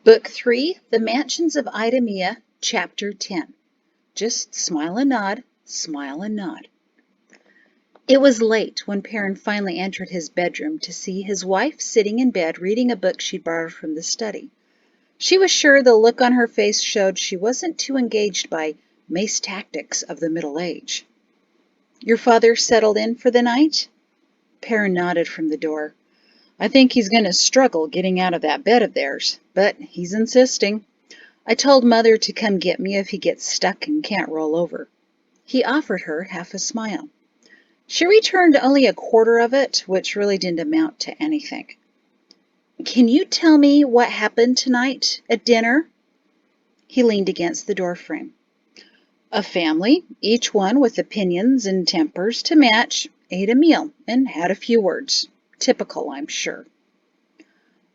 Book 3, The Mansions of Idumea, Chapter 10. Just smile and nod, smile and nod. It was late when Perrin finally entered his bedroom to see his wife sitting in bed reading a book she'd borrowed from the study. She was sure the look on her face showed she wasn't too engaged by mace tactics of the Middle Age. "Your father settled in for the night?" Perrin nodded from the door. "I think he's going to struggle getting out of that bed of theirs, but he's insisting. I told Mother to come get me if he gets stuck and can't roll over." He offered her half a smile. She returned only a quarter of it, which really didn't amount to anything. "Can you tell me what happened tonight at dinner?" He leaned against the doorframe. "A family, each one with opinions and tempers to match, ate a meal and had a few words. Typical, I'm sure."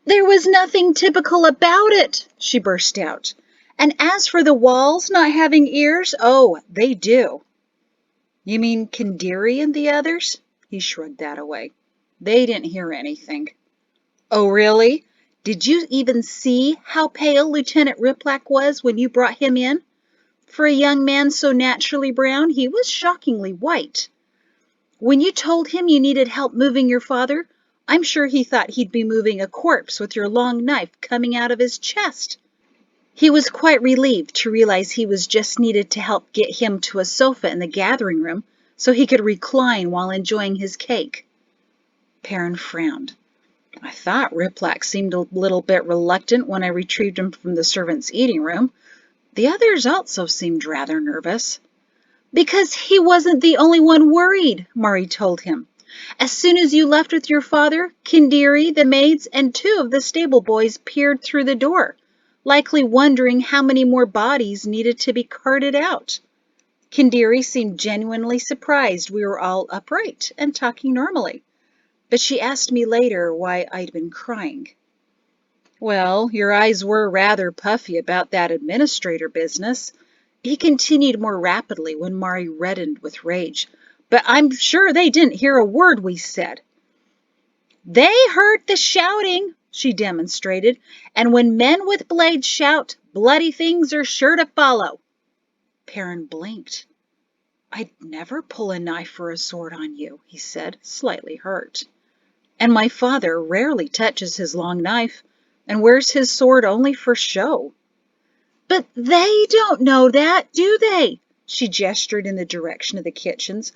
"There was nothing typical about it," she burst out. "And as for the walls not having ears, oh, they do." "You mean Kandiri and the others?" He shrugged that away. "They didn't hear anything." "Oh, really? Did you even see how pale Lieutenant Riplak was when you brought him in? For a young man so naturally brown, he was shockingly white. When you told him you needed help moving your father, I'm sure he thought he'd be moving a corpse with your long knife coming out of his chest. He was quite relieved to realize he was just needed to help get him to a sofa in the gathering room so he could recline while enjoying his cake." Perrin frowned. "I thought Riplak seemed a little bit reluctant when I retrieved him from the servants' eating room. The others also seemed rather nervous." "Because he wasn't the only one worried," Mari told him. "As soon as you left with your father, Kandiri, the maids, and 2 of the stable boys peered through the door, likely wondering how many more bodies needed to be carted out. Kandiri seemed genuinely surprised we were all upright and talking normally, but she asked me later why I'd been crying." "Well, your eyes were rather puffy about that administrator business," he continued more rapidly when Mari reddened with rage. "But I'm sure they didn't hear a word we said." "They heard the shouting," she demonstrated, "and when men with blades shout, bloody things are sure to follow." Perrin blinked. "I'd never pull a knife or a sword on you," he said, slightly hurt. "And my father rarely touches his long knife and wears his sword only for show." "But they don't know that, do they?" She gestured in the direction of the kitchens.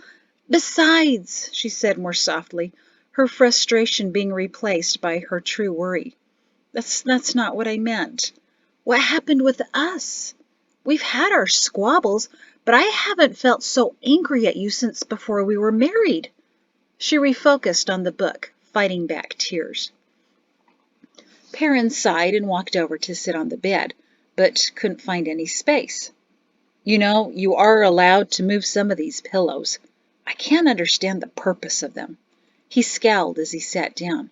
"Besides," she said more softly, her frustration being replaced by her true worry, That's not what I meant. What happened with us? We've had our squabbles, but I haven't felt so angry at you since before we were married." She refocused on the book, fighting back tears. Perrin sighed and walked over to sit on the bed, but couldn't find any space. "You know, you are allowed to move some of these pillows. I can't understand the purpose of them." He scowled as he sat down.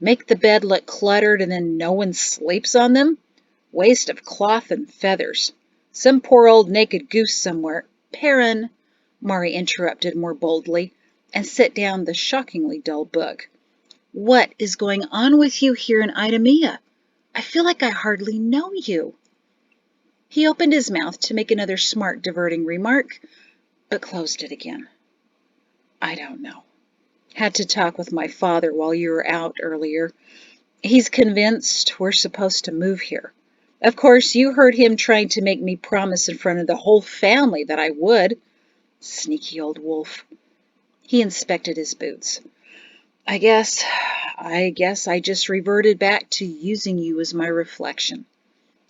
"Make the bed look cluttered and then no one sleeps on them? Waste of cloth and feathers. Some poor old naked goose somewhere—" "Perrin," Mari interrupted more boldly, and set down the shockingly dull book. "What is going on with you here in Idumea? I feel like I hardly know you." He opened his mouth to make another smart, diverting remark, but closed it again. "I don't know. Had to talk with my father while you were out earlier. He's convinced we're supposed to move here. Of course, you heard him trying to make me promise in front of the whole family that I would. Sneaky old wolf." He inspected his boots. I guess I just reverted back to using you as my reflection.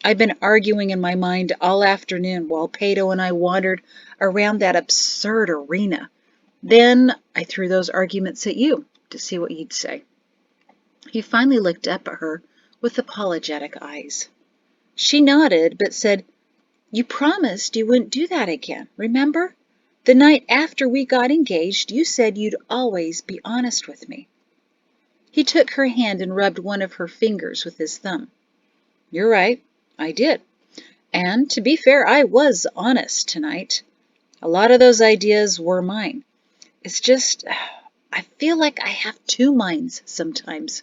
I've been arguing in my mind all afternoon while Pato and I wandered around that absurd arena. Then I threw those arguments at you to see what you'd say." He finally looked up at her with apologetic eyes. She nodded, but said, "You promised you wouldn't do that again, remember? The night after we got engaged, you said you'd always be honest with me." He took her hand and rubbed one of her fingers with his thumb. "You're right, I did. And to be fair, I was honest tonight. A lot of those ideas were mine. It's just, I feel like I have 2 minds sometimes."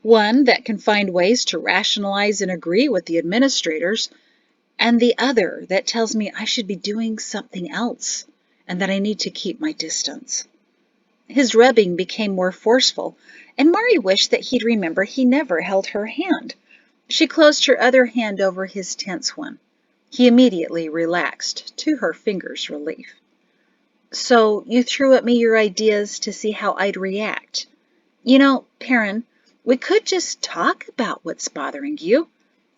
One that can find ways to rationalize and agree with the administrators, and the other that tells me I should be doing something else and that I need to keep my distance. His rubbing became more forceful, and Mari wished that he'd remember he never held her hand. She closed her other hand over his tense one. He immediately relaxed, to her fingers' relief. So you threw at me your ideas to see how I'd react. You know, Perrin, we could just talk about what's bothering you.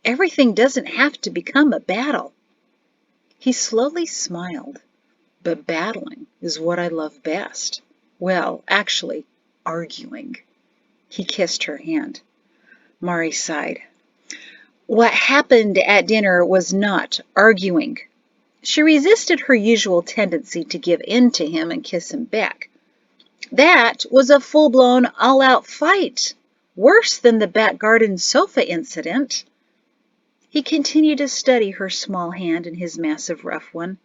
Everything doesn't have to become a battle. He slowly smiled. But battling is what I love best. Well, actually, arguing. He kissed her hand. Mari sighed. What happened at dinner was not arguing. She resisted her usual tendency to give in to him and kiss him back. That was a full-blown, all-out fight, worse than the back garden sofa incident. He continued to study her small hand in his massive rough one.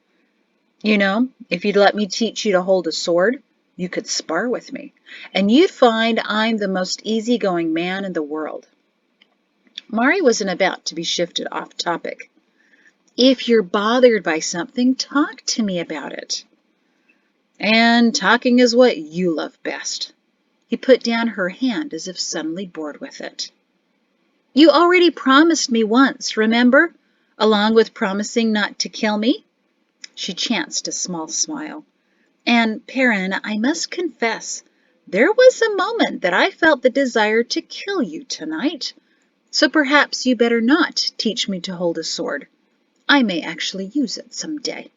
You know, if you'd let me teach you to hold a sword, you could spar with me, and you'd find I'm the most easygoing man in the world. Mari wasn't about to be shifted off topic. If you're bothered by something, talk to me about it. And talking is what you love best. He put down her hand as if suddenly bored with it. You already promised me once, remember? Along with promising not to kill me? She chanced a small smile. And, Perrin, I must confess, there was a moment that I felt the desire to kill you tonight. So perhaps you better not teach me to hold a sword. I may actually use it someday.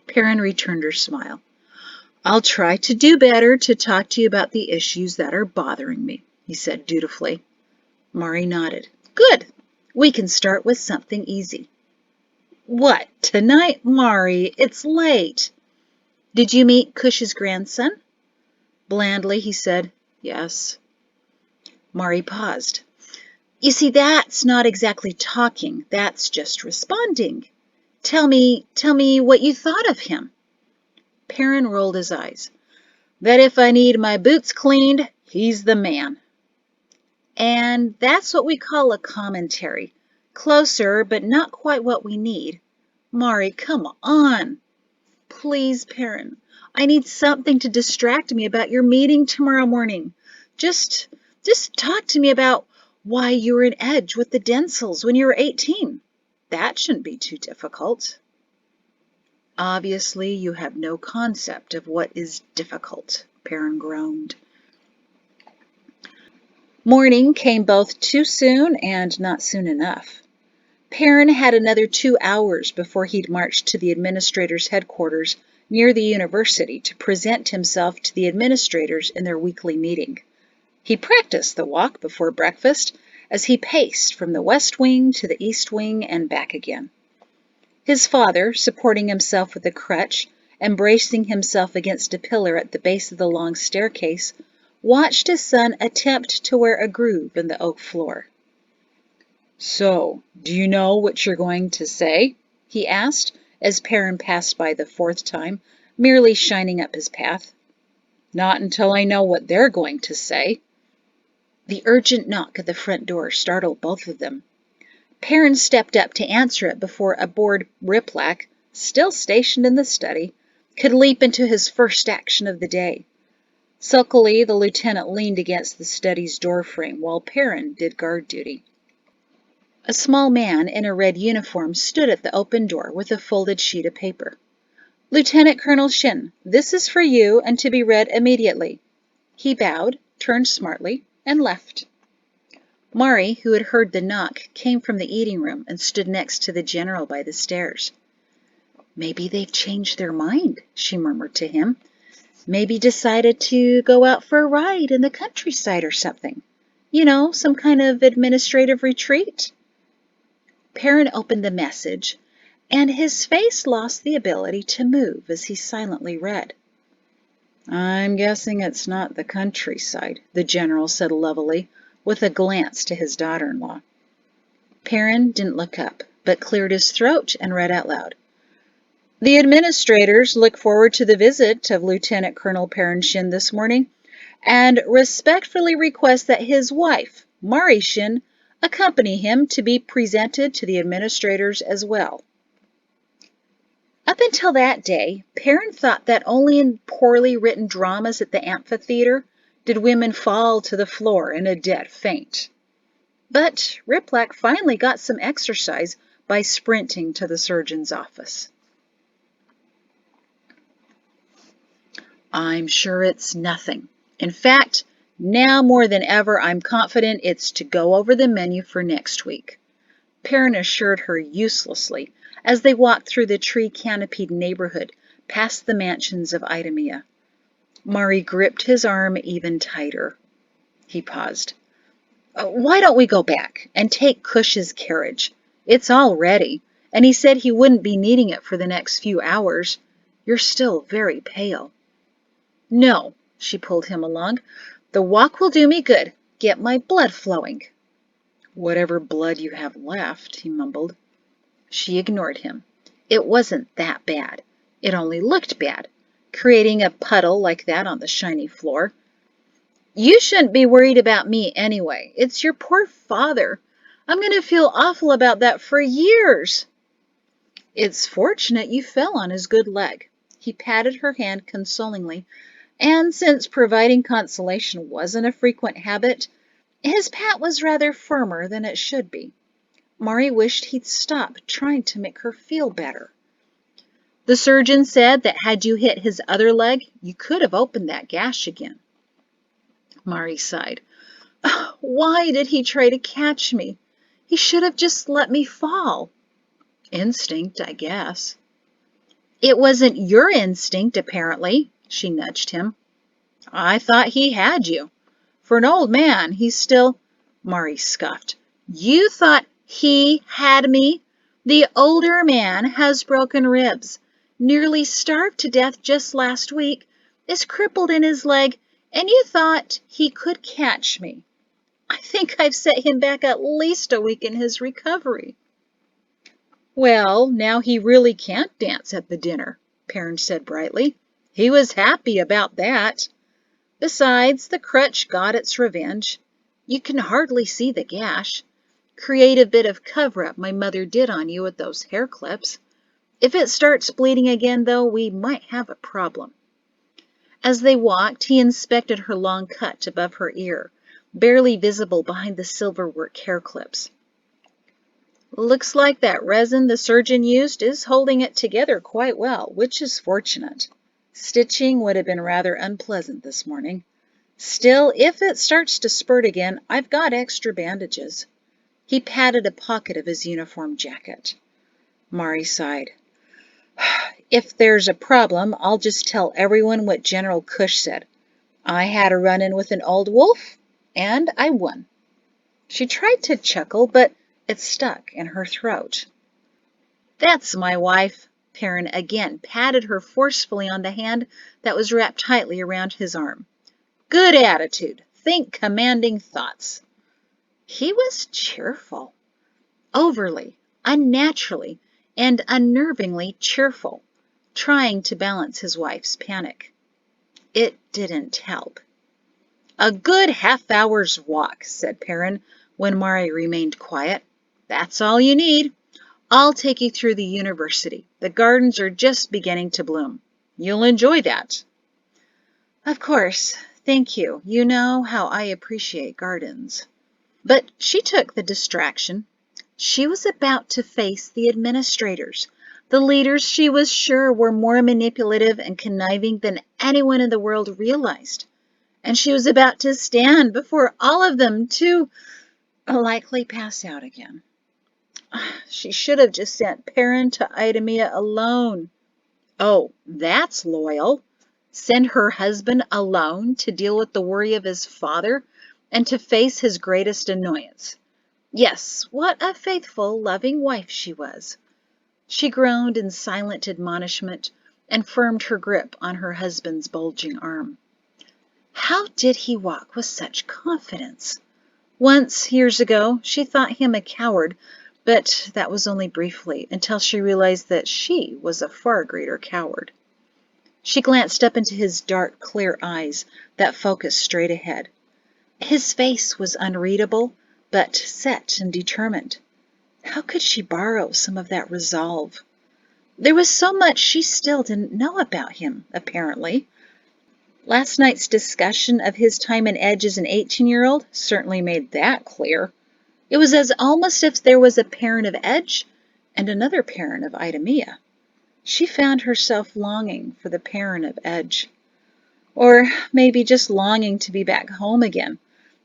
Perrin returned her smile. I'll try to do better to talk to you about the issues that are bothering me, he said dutifully. Mari nodded. Good. We can start with something easy. What, tonight, Mari? It's late. Did you meet Cush's grandson? Blandly, he said, yes. Mari paused. You see, that's not exactly talking. That's just responding. Tell me what you thought of him. Perrin rolled his eyes. That if I need my boots cleaned, he's the man. And that's what we call a commentary. Closer, but not quite what we need. Mari, come on. Please, Perrin. I need something to distract me about your meeting tomorrow morning. Just talk to me about why you were an edge with the Denzels when you were 18. That shouldn't be too difficult. Obviously, you have no concept of what is difficult, Perrin groaned. Morning came both too soon and not soon enough. Perrin had another 2 hours before he'd marched to the administrator's headquarters near the university to present himself to the administrators in their weekly meeting. He practiced the walk before breakfast as he paced from the west wing to the east wing and back again. His father, supporting himself with a crutch and bracing himself against a pillar at the base of the long staircase, watched his son attempt to wear a groove in the oak floor. So, do you know what you're going to say? He asked, as Perrin passed by the 4th time, merely shining up his path. Not until I know what they're going to say. The urgent knock at the front door startled both of them. Perrin stepped up to answer it before a bored Riplack, still stationed in the study, could leap into his first action of the day. Sulkily, the lieutenant leaned against the study's doorframe while Perrin did guard duty. A small man in a red uniform stood at the open door with a folded sheet of paper. Lieutenant Colonel Shin, this is for you and to be read immediately. He bowed, turned smartly, and left. Mari, who had heard the knock, came from the eating room and stood next to the general by the stairs. Maybe they've changed their mind, she murmured to him. Maybe decided to go out for a ride in the countryside or something. You know, some kind of administrative retreat. Perrin opened the message, and his face lost the ability to move as he silently read. I'm guessing it's not the countryside, the general said levelly, with a glance to his daughter-in-law. Perrin didn't look up, but cleared his throat and read out loud. The administrators look forward to the visit of Lieutenant Colonel Perrin Shin this morning, and respectfully requests that his wife, Marishin, accompany him to be presented to the administrators as well. Up until that day, Perrin thought that only in poorly written dramas at the amphitheater did women fall to the floor in a dead faint. But Riplak finally got some exercise by sprinting to the surgeon's office. I'm sure it's nothing. In fact, now more than ever, I'm confident it's to go over the menu for next week, Perrin assured her uselessly as they walked through the tree-canopied neighborhood past the mansions of Idumea. Mari gripped his arm even tighter. He paused. Why don't we go back and take Cush's carriage? It's all ready, and he said he wouldn't be needing it for the next few hours. You're still very pale. No, she pulled him along. The walk will do me good. Get my blood flowing. Whatever blood you have left, he mumbled. She ignored him. It wasn't that bad. It only looked bad, creating a puddle like that on the shiny floor. You shouldn't be worried about me anyway. It's your poor father. I'm going to feel awful about that for years. It's fortunate you fell on his good leg. He patted her hand consolingly, and since providing consolation wasn't a frequent habit, his pat was rather firmer than it should be. Mari wished he'd stop trying to make her feel better. The surgeon said that had you hit his other leg, you could have opened that gash again. Mari sighed. Why did he try to catch me? He should have just let me fall. Instinct, I guess. It wasn't your instinct, apparently, she nudged him. I thought he had you. For an old man, he's still... Mari scoffed. You thought he had me? The older man has broken ribs, nearly starved to death just last week, is crippled in his leg, and you thought he could catch me. I think I've set him back at least a week in his recovery. Well, now he really can't dance at the dinner, Perrin said brightly. He was happy about that. Besides, the crutch got its revenge. You can hardly see the gash. Creative bit of cover-up my mother did on you with those hair clips. If it starts bleeding again, though, we might have a problem. As they walked, he inspected her long cut above her ear, barely visible behind the silver-work hair clips. Looks like that resin the surgeon used is holding it together quite well, which is fortunate. Stitching would have been rather unpleasant this morning. Still, if it starts to spurt again, I've got extra bandages. He patted a pocket of his uniform jacket. Mari sighed. If there's a problem, I'll just tell everyone what General Cush said. I had a run-in with an old wolf, and I won. She tried to chuckle, but it stuck in her throat. That's my wife. Perrin again patted her forcefully on the hand that was wrapped tightly around his arm. Good attitude. Think commanding thoughts. He was cheerful. Overly, unnaturally, and unnervingly cheerful, trying to balance his wife's panic. It didn't help. A good half-hour's walk, said Perrin, when Mari remained quiet. That's all you need. I'll take you through the university. The gardens are just beginning to bloom. You'll enjoy that. Of course. Thank you. You know how I appreciate gardens. But she took the distraction. She was about to face the administrators, the leaders she was sure were more manipulative and conniving than anyone in the world realized. And she was about to stand before all of them to likely pass out again. She should have just sent Perrin to Idumea alone. Oh, that's loyal. Send her husband alone to deal with the worry of his father and to face his greatest annoyance. Yes, what a faithful, loving wife she was. She groaned in silent admonishment and firmed her grip on her husband's bulging arm. How did he walk with such confidence? Once, years ago, she thought him a coward, but that was only briefly, until she realized that she was a far greater coward. She glanced up into his dark, clear eyes that focused straight ahead. His face was unreadable, but set and determined. How could she borrow some of that resolve? There was so much she still didn't know about him, apparently. Last night's discussion of his time in Edge as an 18-year-old certainly made that clear. It was as almost if there was a parent of Edge and another parent of Idumea. She found herself longing for the parent of Edge. Or maybe just longing to be back home again,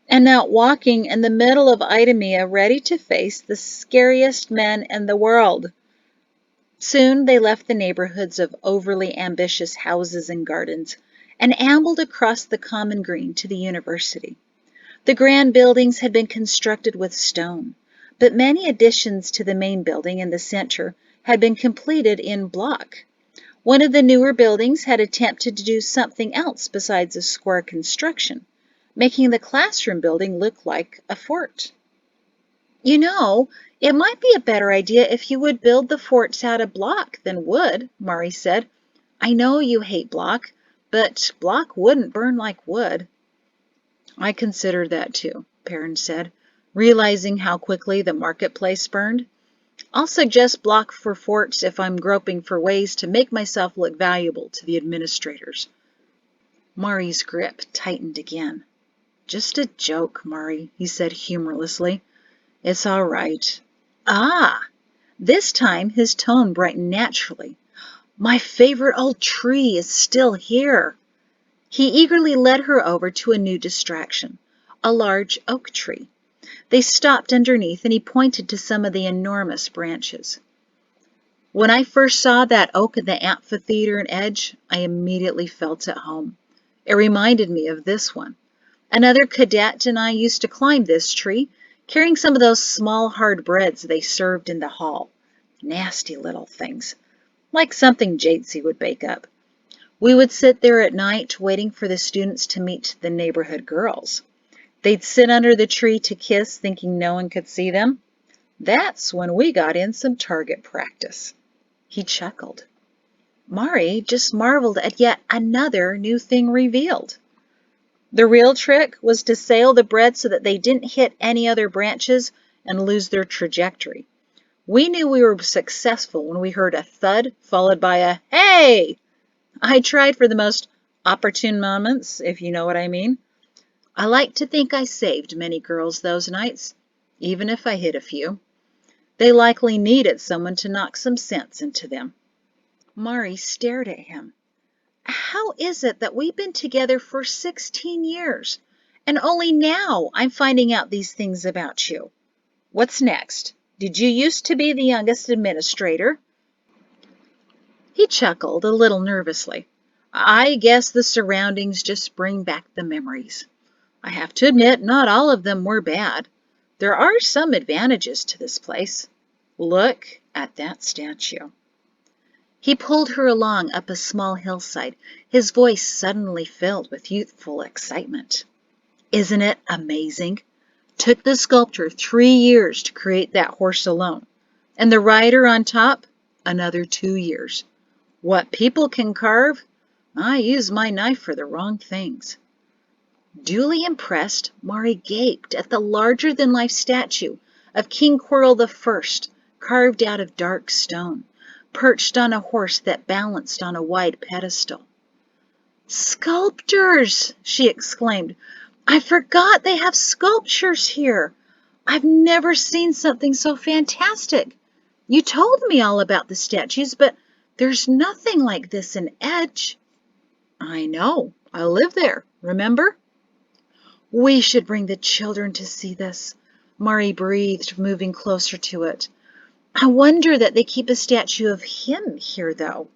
and out walking in the middle of Idumea, ready to face the scariest men in the world. Soon they left the neighborhoods of overly ambitious houses and gardens and ambled across the common green to the university. The grand buildings had been constructed with stone, but many additions to the main building in the center had been completed in block. One of the newer buildings had attempted to do something else besides a square construction, making the classroom building look like a fort. You know, it might be a better idea if you would build the forts out of block than wood, Mari said. I know you hate block, but block wouldn't burn like wood. I considered that too, Perrin said, realizing how quickly the marketplace burned. I'll suggest block for forts if I'm groping for ways to make myself look valuable to the administrators. Mari's grip tightened again. Just a joke, Mari, he said humorlessly. It's all right. Ah! This time his tone brightened naturally. My favorite old tree is still here. He eagerly led her over to a new distraction, a large oak tree. They stopped underneath and he pointed to some of the enormous branches. When I first saw that oak in the amphitheater in Edge, I immediately felt at home. It reminded me of this one. Another cadet and I used to climb this tree, carrying some of those small hard breads they served in the hall. Nasty little things, like something Jatesy would bake up. We would sit there at night waiting for the students to meet the neighborhood girls. They'd sit under the tree to kiss, thinking no one could see them. That's when we got in some target practice. He chuckled. Mari just marveled at yet another new thing revealed. The real trick was to sail the bread so that they didn't hit any other branches and lose their trajectory. We knew we were successful when we heard a thud followed by a hey! I tried for the most opportune moments, if you know what I mean. I like to think I saved many girls those nights, even if I hit a few. They likely needed someone to knock some sense into them. Mari stared at him. How is it that we've been together for 16 years, and only now I'm finding out these things about you? What's next? Did you used to be the youngest administrator? He chuckled a little nervously. I guess the surroundings just bring back the memories. I have to admit, not all of them were bad. There are some advantages to this place. Look at that statue. He pulled her along up a small hillside, his voice suddenly filled with youthful excitement. Isn't it amazing? Took the sculptor 3 years to create that horse alone, and the rider on top, another 2 years. What people can carve, I use my knife for the wrong things. Duly impressed, Mari gaped at the larger-than-life statue of King Quirrell I, carved out of dark stone, perched on a horse that balanced on a wide pedestal. Sculptors! She exclaimed. I forgot they have sculptures here. I've never seen something so fantastic. You told me all about the statues, but there's nothing like this in Edge. I know. I live there, remember? We should bring the children to see this, Mari breathed, moving closer to it. I wonder that they keep a statue of him here, though.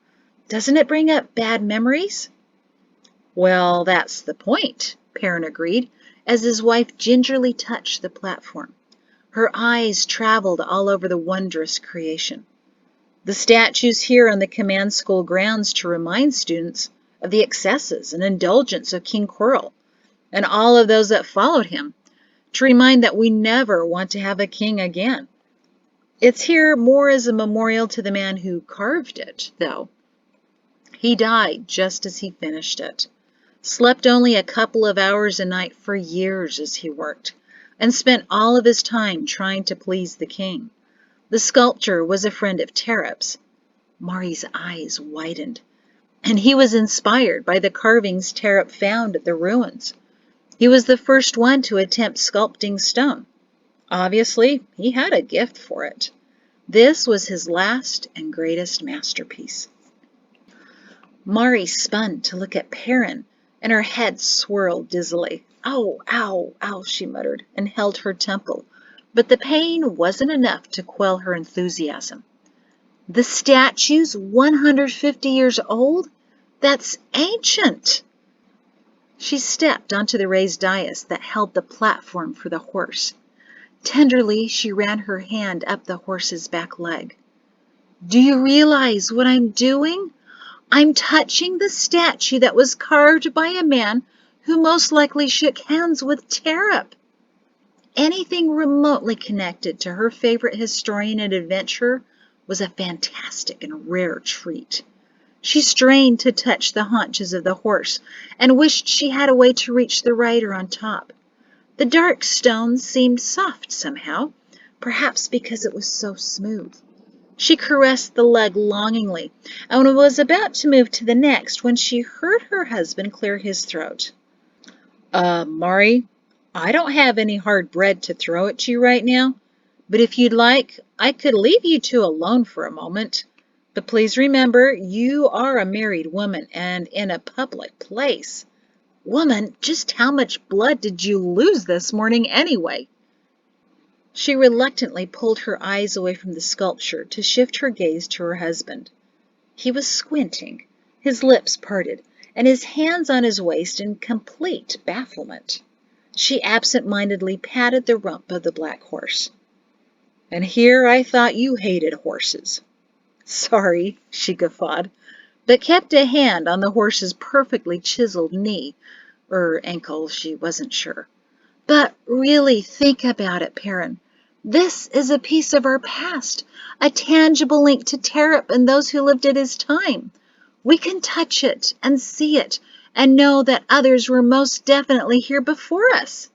Doesn't it bring up bad memories? Well, that's the point, Perrin agreed, as his wife gingerly touched the platform. Her eyes traveled all over the wondrous creation. The statue's here on the command school grounds to remind students of the excesses and indulgence of King Quirrell and all of those that followed him, to remind that we never want to have a king again. It's here more as a memorial to the man who carved it, though. He died just as he finished it. Slept only a couple of hours a night for years as he worked, and spent all of his time trying to please the king. The sculptor was a friend of Terep's. Mari's eyes widened, and he was inspired by the carvings Terep found at the ruins. He was the first one to attempt sculpting stone. Obviously, he had a gift for it. This was his last and greatest masterpiece. Mari spun to look at Perrin, and her head swirled dizzily. "Oh, ow, ow," she muttered, and held her temple. But the pain wasn't enough to quell her enthusiasm. "The statue's 150 years old? That's ancient!" She stepped onto the raised dais that held the platform for the horse. Tenderly, she ran her hand up the horse's back leg. "Do you realize what I'm doing? I'm touching the statue that was carved by a man who most likely shook hands with Terep." Anything remotely connected to her favorite historian and adventurer was a fantastic and rare treat. She strained to touch the haunches of the horse and wished she had a way to reach the rider on top. The dark stone seemed soft somehow, perhaps because it was so smooth. She caressed the leg longingly and was about to move to the next when she heard her husband clear his throat. Mari, I don't have any hard bread to throw at you right now, but if you'd like, I could leave you two alone for a moment. But please remember, you are a married woman and in a public place. Woman, just how much blood did you lose this morning anyway?" She reluctantly pulled her eyes away from the sculpture to shift her gaze to her husband. He was squinting, his lips parted, and his hands on his waist in complete bafflement. She absent-mindedly patted the rump of the black horse. "And here I thought you hated horses." "Sorry," she guffawed, but kept a hand on the horse's perfectly chiseled knee, or ankle, she wasn't sure. "But really think about it, Perrin. This is a piece of our past, a tangible link to Terep and those who lived at his time. We can touch it and see it and know that others were most definitely here before us."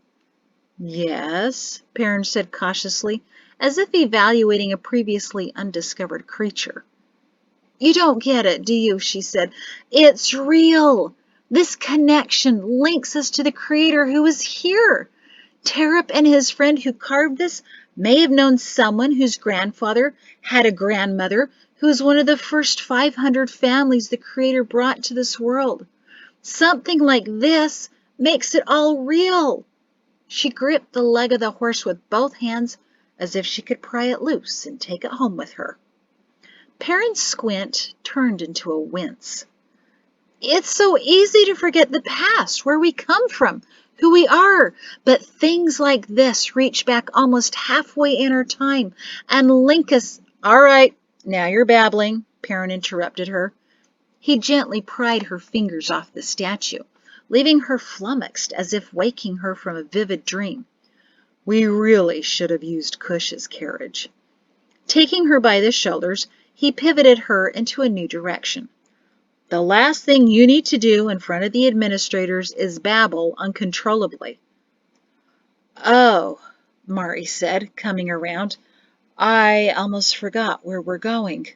"Yes," Perrin said cautiously, as if evaluating a previously undiscovered creature. "You don't get it, do you?" she said. "It's real. This connection links us to the creator who was here. Terep and his friend who carved this may have known someone whose grandfather had a grandmother who was one of the first 500 families the creator brought to this world. Something like this makes it all real." She gripped the leg of the horse with both hands as if she could pry it loose and take it home with her. Perrin's squint turned into a wince. "It's so easy to forget the past, where we come from, who we are, but things like this reach back almost halfway in our time and link us—" "All right, now you're babbling," Perrin interrupted her. He gently pried her fingers off the statue, leaving her flummoxed as if waking her from a vivid dream. "We really should have used Cush's carriage." Taking her by the shoulders, he pivoted her into a new direction. "The last thing you need to do in front of the administrators is babble uncontrollably." "Oh," Mari said, coming around. "I almost forgot where we're going."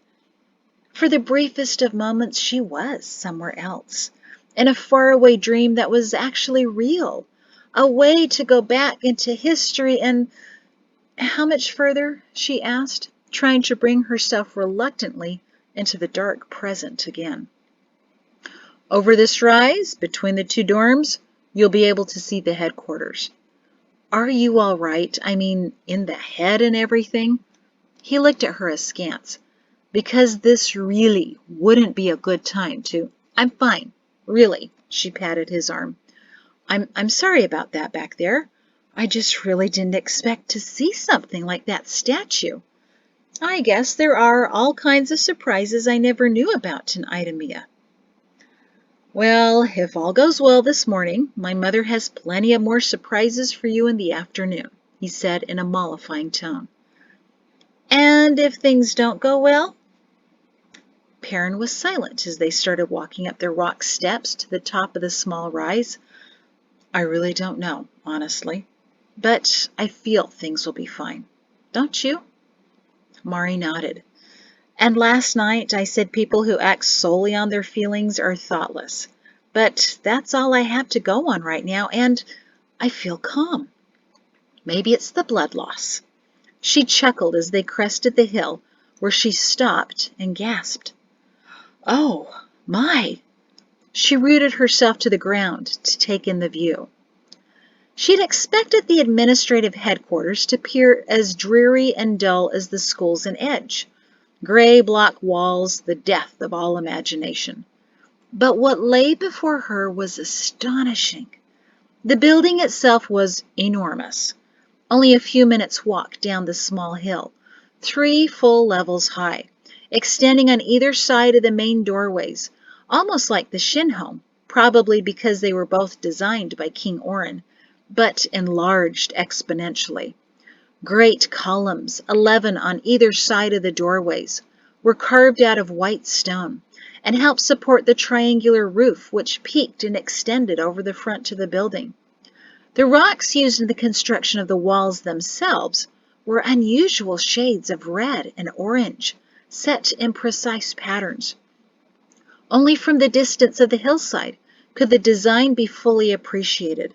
For the briefest of moments, she was somewhere else, in a faraway dream that was actually real, a way to go back into history and— "How much further?" she asked, trying to bring herself reluctantly into the dark present again. "Over this rise, between the two dorms, you'll be able to see the headquarters." "Are you all right? I mean, in the head and everything?" He looked at her askance. "Because this really wouldn't be a good time to—" "I'm fine, really," she patted his arm. I'm sorry about that back there. I just really didn't expect to see something like that statue. I guess there are all kinds of surprises I never knew about in Idumea." "Well, if all goes well this morning, my mother has plenty of more surprises for you in the afternoon," he said in a mollifying tone. "And if things don't go well?" Perrin was silent as they started walking up the rock steps to the top of the small rise. I really don't know, honestly, but I feel things will be fine. Don't you? Mari nodded. And last night I said people who act solely on their feelings are thoughtless. But that's all I have to go on right now, and I feel calm. Maybe it's the blood loss. She chuckled as they crested the hill, where she stopped and gasped. Oh, my! She rooted herself to the ground to take in the view. She'd expected the administrative headquarters to appear as dreary and dull as the schools in Edge. Gray block walls, the death of all imagination. But what lay before her was astonishing. The building itself was enormous, only a few minutes' walk down the small hill, 3 full levels high, extending on either side of the main doorways, almost like the Shin home, probably because they were both designed by King Orin, but enlarged exponentially. Great columns, 11 on either side of the doorways, were carved out of white stone and helped support the triangular roof which peaked and extended over the front of the building. The rocks used in the construction of the walls themselves were unusual shades of red and orange, set in precise patterns. Only from the distance of the hillside could the design be fully appreciated.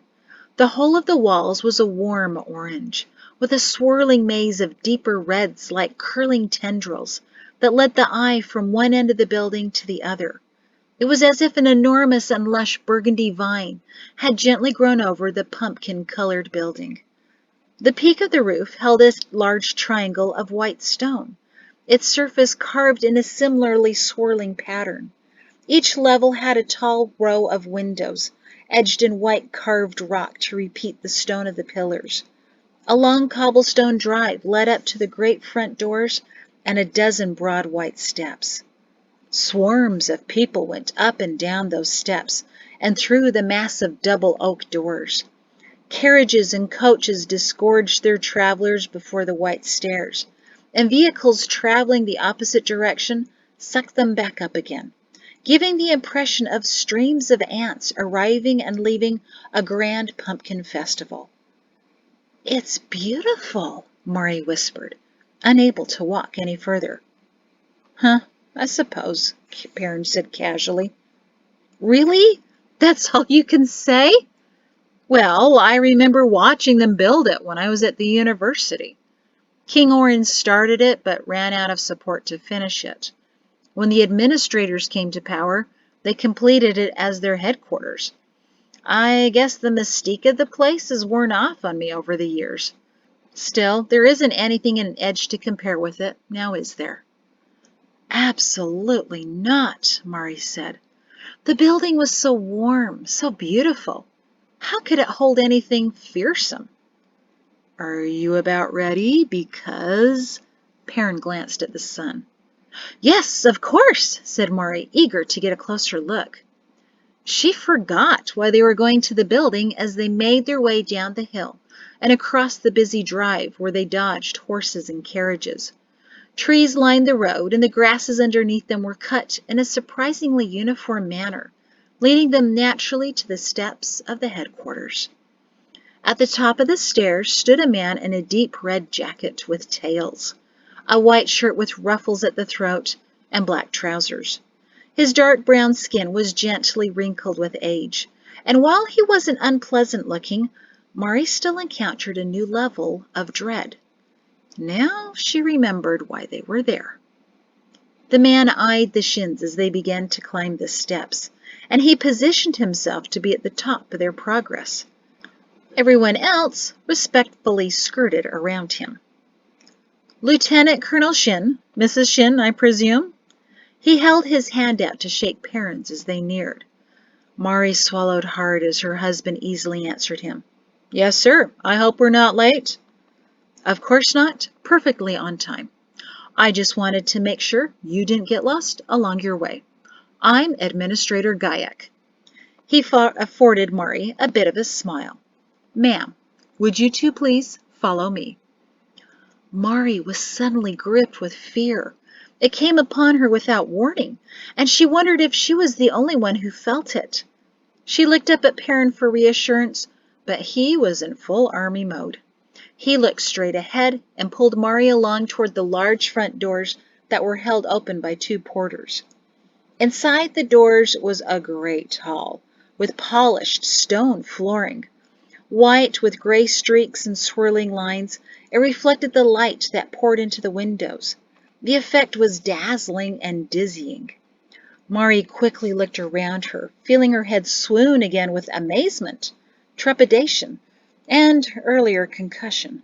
The whole of the walls was a warm orange, with a swirling maze of deeper reds like curling tendrils that led the eye from one end of the building to the other. It was as if an enormous and lush burgundy vine had gently grown over the pumpkin-colored building. The peak of the roof held a large triangle of white stone, its surface carved in a similarly swirling pattern. Each level had a tall row of windows, edged in white carved rock to repeat the stone of the pillars. A long cobblestone drive led up to the great front doors and a dozen broad white steps. Swarms of people went up and down those steps and through the massive double oak doors. Carriages and coaches disgorged their travelers before the white stairs, and vehicles traveling the opposite direction sucked them back up again, giving the impression of streams of ants arriving and leaving a grand pumpkin festival. It's beautiful, Mari whispered, unable to walk any further. Huh, I suppose, Perrin said casually. Really? That's all you can say? Well, I remember watching them build it when I was at the university. King Orin started it, but ran out of support to finish it. When the administrators came to power, they completed it as their headquarters. I guess the mystique of the place has worn off on me over the years. Still, there isn't anything in Edge to compare with it, now is there? Absolutely not, Mari said. The building was so warm, so beautiful. How could it hold anything fearsome? Are you about ready? Because... Perrin glanced at the sun. Yes, of course, said Mari, eager to get a closer look. She forgot why they were going to the building as they made their way down the hill and across the busy drive where they dodged horses and carriages. Trees lined the road, and the grasses underneath them were cut in a surprisingly uniform manner, leading them naturally to the steps of the headquarters. At the top of the stairs stood a man in a deep red jacket with tails, a white shirt with ruffles at the throat, and black trousers. His dark brown skin was gently wrinkled with age, and while he wasn't unpleasant looking, Mari still encountered a new level of dread. Now she remembered why they were there. The man eyed the Shins as they began to climb the steps, and he positioned himself to be at the top of their progress. Everyone else respectfully skirted around him. Lieutenant Colonel Shin, Mrs. Shin, I presume? He held his hand out to shake Perrin's as they neared. Mari swallowed hard as her husband easily answered him. Yes, sir. I hope we're not late. Of course not. Perfectly on time. I just wanted to make sure you didn't get lost along your way. I'm Administrator Gaiak. He afforded Mari a bit of a smile. Ma'am, would you two please follow me? Mari was suddenly gripped with fear. It came upon her without warning, and she wondered if she was the only one who felt it. She looked up at Perrin for reassurance, but he was in full army mode. He looked straight ahead and pulled Mari along toward the large front doors that were held open by two porters. Inside the doors was a great hall with polished stone flooring. White with gray streaks and swirling lines, it reflected the light that poured into the windows. The effect was dazzling and dizzying. Mari quickly looked around her, feeling her head swoon again with amazement, trepidation, and earlier concussion.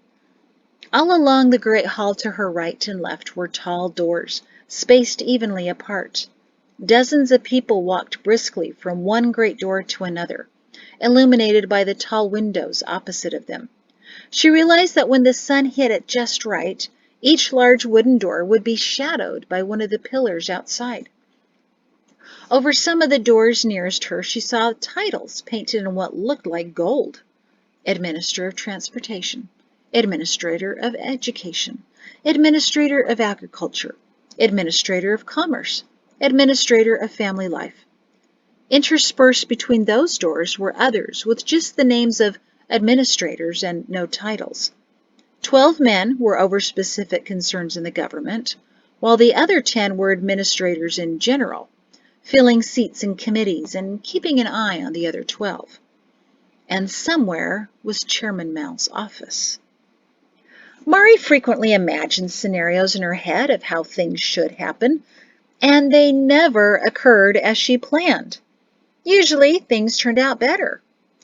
All along the great hall to her right and left were tall doors, spaced evenly apart. Dozens of people walked briskly from one great door to another, illuminated by the tall windows opposite of them. She realized that when the sun hit it just right, each large wooden door would be shadowed by one of the pillars outside. Over some of the doors nearest her, she saw titles painted in what looked like gold. Administrator of Transportation, Administrator of Education, Administrator of Agriculture, Administrator of Commerce, Administrator of Family Life. Interspersed between those doors were others with just the names of administrators and no titles. 12 men were over specific concerns in the government, while the other 10 were administrators in general, filling seats in committees and keeping an eye on the other 12. And somewhere was Chairman Mao's office. Mari frequently imagined scenarios in her head of how things should happen, and they never occurred as she planned. Usually, things turned out better,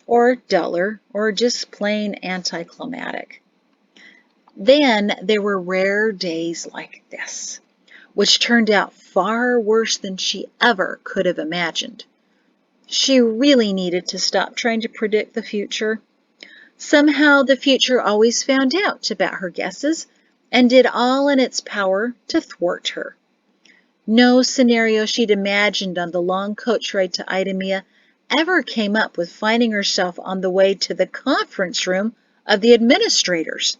or duller, or just plain anticlimactic. Then there were rare days like this, which turned out far worse than she ever could have imagined. She really needed to stop trying to predict the future. Somehow the future always found out about her guesses and did all in its power to thwart her. No scenario she'd imagined on the long coach ride to Idumea ever came up with finding herself on the way to the conference room of the administrators.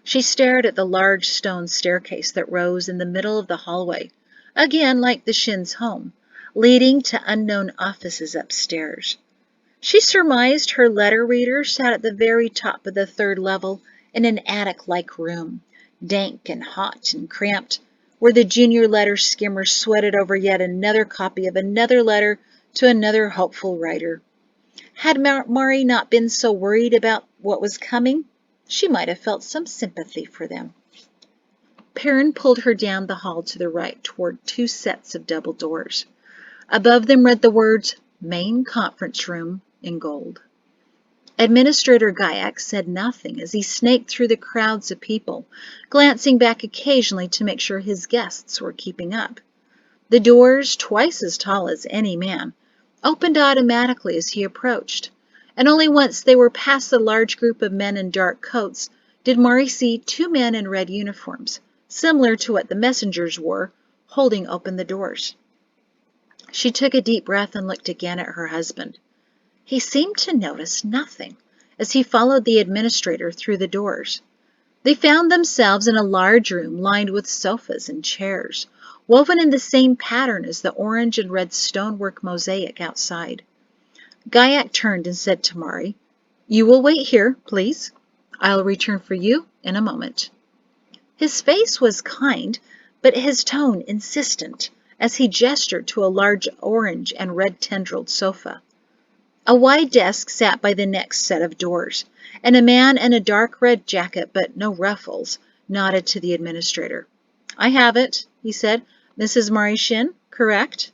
She stared at the large stone staircase that rose in the middle of the hallway, again like the Shin's home, leading to unknown offices upstairs. She surmised her letter reader sat at the very top of the 3rd level in an attic-like room, dank and hot and cramped, where the junior letter skimmer sweated over yet another copy of another letter to another hopeful writer. Had Mari not been so worried about what was coming, she might have felt some sympathy for them. Perrin pulled her down the hall to the right toward 2 sets of double doors. Above them read the words, Main Conference Room, in gold. Administrator Gaiac said nothing as he snaked through the crowds of people, glancing back occasionally to make sure his guests were keeping up. The doors, twice as tall as any man, opened automatically as he approached, and only once they were past the large group of men in dark coats did Mari see 2 men in red uniforms, similar to what the messengers wore, holding open the doors. She took a deep breath and looked again at her husband. He seemed to notice nothing as he followed the administrator through the doors. They found themselves in a large room lined with sofas and chairs, woven in the same pattern as the orange and red stonework mosaic outside. Gaiac turned and said to Mari, You will wait here, please. I'll return for you in a moment. His face was kind, but his tone insistent, as he gestured to a large orange and red tendrilled sofa. A wide desk sat by the next set of doors, and a man in a dark red jacket but no ruffles nodded to the administrator. I have it, he said. Mrs. Mari Shin, correct?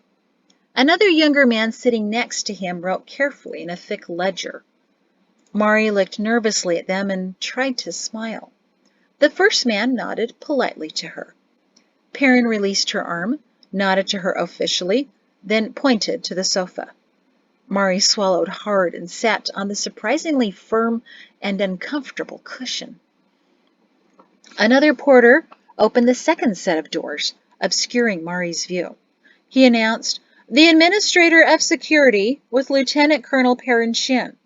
Another younger man sitting next to him wrote carefully in a thick ledger. Mari looked nervously at them and tried to smile. The first man nodded politely to her. Perrin released her arm, nodded to her officially, then pointed to the sofa. Mari swallowed hard and sat on the surprisingly firm and uncomfortable cushion. Another porter opened the second set of doors, obscuring Mari's view. He announced, The Administrator of Security with Lieutenant Colonel Perrin Shin.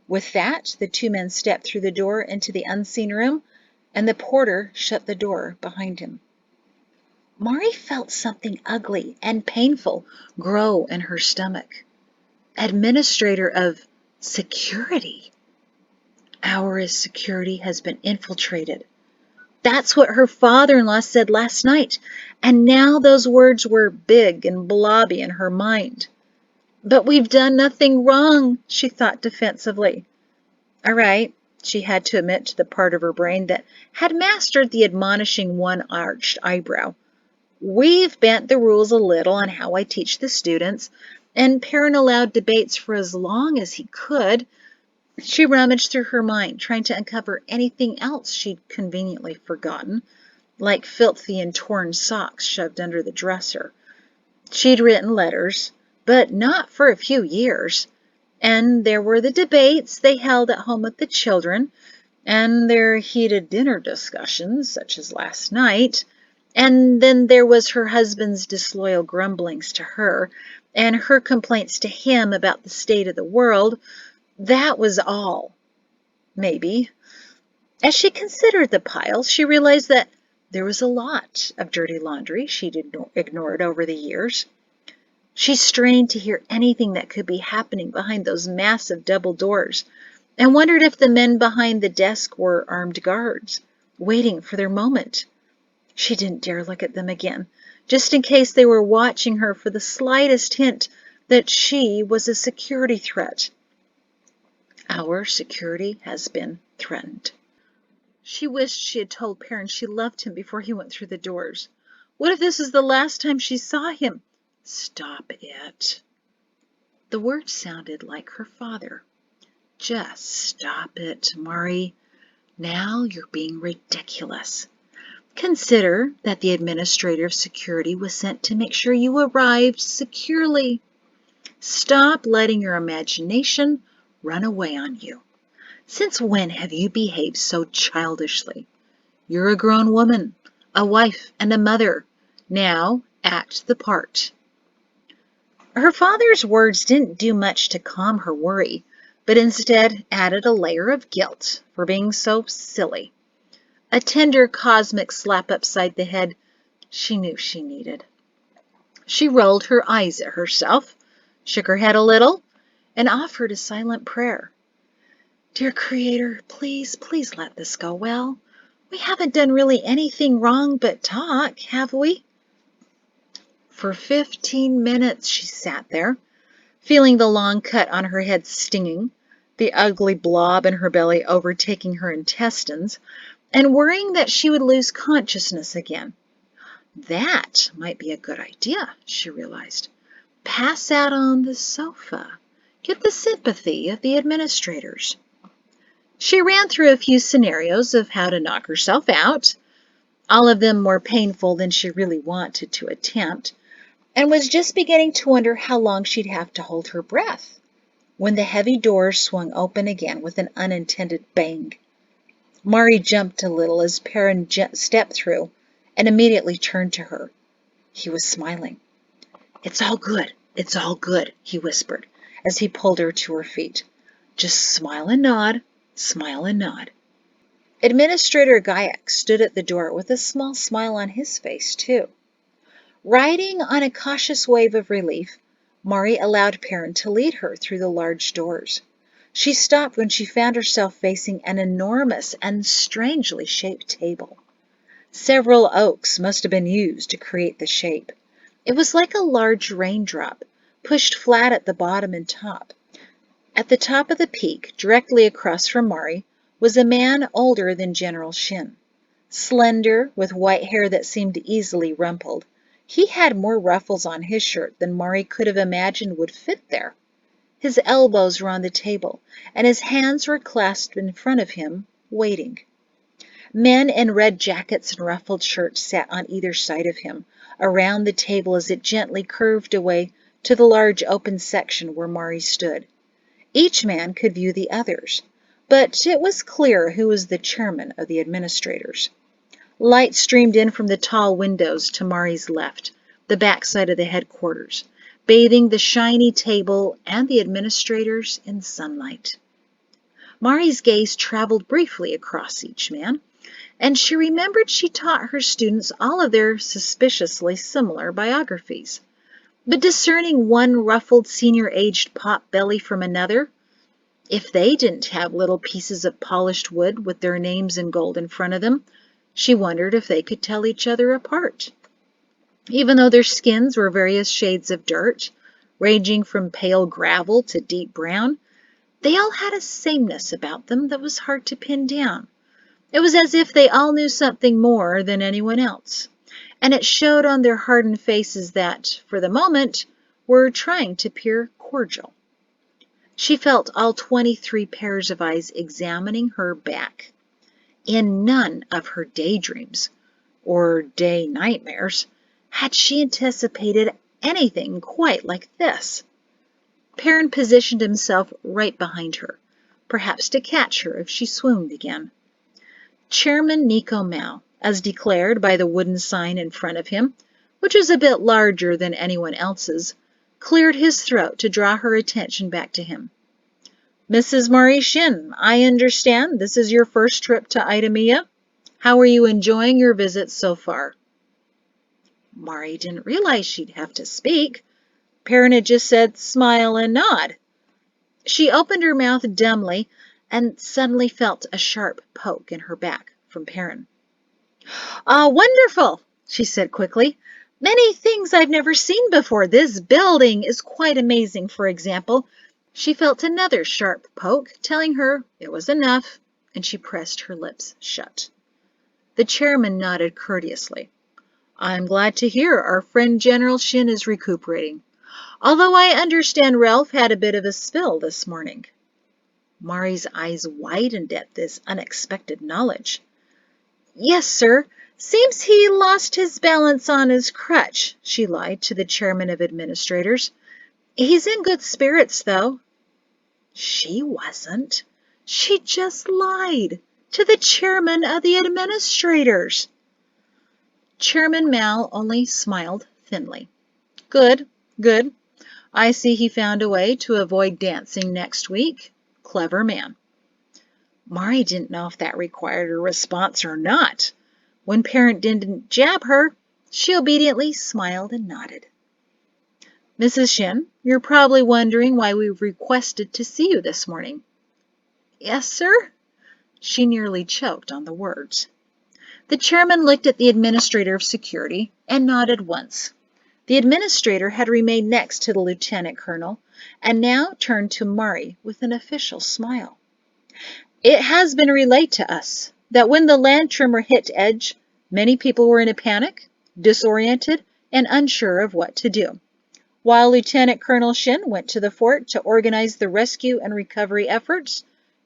With that, the 2 men stepped through the door into the unseen room, and the porter shut the door behind him. Mari felt something ugly and painful grow in her stomach. Administrator of security. Our security has been infiltrated. That's what her father-in-law said last night, and now those words were big and blobby in her mind. But we've done nothing wrong, she thought defensively. All right, she had to admit to the part of her brain that had mastered the admonishing one-arched eyebrow. We've bent the rules a little on how I teach the students, and Perrin allowed debates for as long as he could. She rummaged through her mind, trying to uncover anything else she'd conveniently forgotten, like filthy and torn socks shoved under the dresser. She'd written letters, but not for a few years. And there were the debates they held at home with the children, and their heated dinner discussions, such as last night. And then there was her husband's disloyal grumblings to her, and her complaints to him about the state of the world. That was all. Maybe. As she considered the pile, she realized that there was a lot of dirty laundry she'd ignored over the years. She strained to hear anything that could be happening behind those massive double doors, and wondered if the men behind the desk were armed guards, waiting for their moment. She didn't dare look at them again, just in case they were watching her for the slightest hint that she was a security threat. Our security has been threatened. She wished she had told Perrin she loved him before he went through the doors. What if this is the last time she saw him? Stop it. The words sounded like her father. Just stop it, Mari. Now you're being ridiculous. Consider that the administrator of security was sent to make sure you arrived securely. Stop letting your imagination run away on you. Since when have you behaved so childishly? You're a grown woman, a wife, and a mother. Now act the part. Her father's words didn't do much to calm her worry, but instead added a layer of guilt for being so silly. A tender cosmic slap upside the head she knew she needed. She rolled her eyes at herself, shook her head a little, and offered a silent prayer. Dear Creator, please, please let this go well. We haven't done really anything wrong but talk, have we? For 15 minutes she sat there, feeling the long cut on her head stinging, the ugly blob in her belly overtaking her intestines, and worrying that she would lose consciousness again. That might be a good idea, she realized. Pass out on the sofa. Get the sympathy of the administrators. She ran through a few scenarios of how to knock herself out, all of them more painful than she really wanted to attempt, and was just beginning to wonder how long she'd have to hold her breath when the heavy doors swung open again with an unintended bang. Mari jumped a little as Perrin stepped through and immediately turned to her. He was smiling. It's all good, he whispered as he pulled her to her feet. Just smile and nod, smile and nod. Administrator Gaiac stood at the door with a small smile on his face, too. Riding on a cautious wave of relief, Mari allowed Perrin to lead her through the large doors. She stopped when she found herself facing an enormous and strangely shaped table. Several oaks must have been used to create the shape. It was like a large raindrop, pushed flat at the bottom and top. At the top of the peak, directly across from Mari, was a man older than General Shin. Slender, with white hair that seemed easily rumpled, he had more ruffles on his shirt than Mari could have imagined would fit there. His elbows were on the table, and his hands were clasped in front of him, waiting. Men in red jackets and ruffled shirts sat on either side of him, around the table as it gently curved away to the large open section where Mari stood. Each man could view the others, but it was clear who was the chairman of the administrators. Light streamed in from the tall windows to Mari's left, the backside of the headquarters, bathing the shiny table and the administrators in sunlight. Mari's gaze traveled briefly across each man, and she remembered she taught her students all of their suspiciously similar biographies. But discerning one ruffled senior-aged pot-belly from another, if they didn't have little pieces of polished wood with their names in gold in front of them, she wondered if they could tell each other apart. Even though their skins were various shades of dirt, ranging from pale gravel to deep brown, they all had a sameness about them that was hard to pin down. It was as if they all knew something more than anyone else, and it showed on their hardened faces that, for the moment, were trying to appear cordial. She felt all 23 pairs of eyes examining her back. In none of her daydreams, or day nightmares, had she anticipated anything quite like this. Perrin positioned himself right behind her, perhaps to catch her if she swooned again. Chairman Nico Mao, as declared by the wooden sign in front of him, which was a bit larger than anyone else's, cleared his throat to draw her attention back to him. Mrs. Mari Shin, I understand this is your first trip to Idumea. How are you enjoying your visit so far? Mari didn't realize she'd have to speak. Perrin had just said, smile and nod. She opened her mouth dumbly and suddenly felt a sharp poke in her back from Perrin. Wonderful, she said quickly. Many things I've never seen before. This building is quite amazing, for example. She felt another sharp poke, telling her it was enough, and she pressed her lips shut. The chairman nodded courteously. I'm glad to hear our friend General Shin is recuperating, although I understand Ralph had a bit of a spill this morning. Mari's eyes widened at this unexpected knowledge. Yes, sir. Seems he lost his balance on his crutch, she lied to the chairman of administrators. He's in good spirits, though. She wasn't. She just lied to the chairman of the administrators. Chairman Mao only smiled thinly. Good, good. I see he found a way to avoid dancing next week. Clever man. Mari didn't know if that required a response or not. When Perrin didn't jab her, she obediently smiled and nodded. Mrs. Shin, you're probably wondering why we've requested to see you this morning. Yes, sir? She nearly choked on the words. The chairman looked at the administrator of security and nodded once. The administrator had remained next to the lieutenant colonel and now turned to Mari with an official smile. It has been relayed to us that when the land trimmer hit edge, many people were in a panic, disoriented, and unsure of what to do. While Lieutenant Colonel Shin went to the fort to organize the rescue and recovery efforts,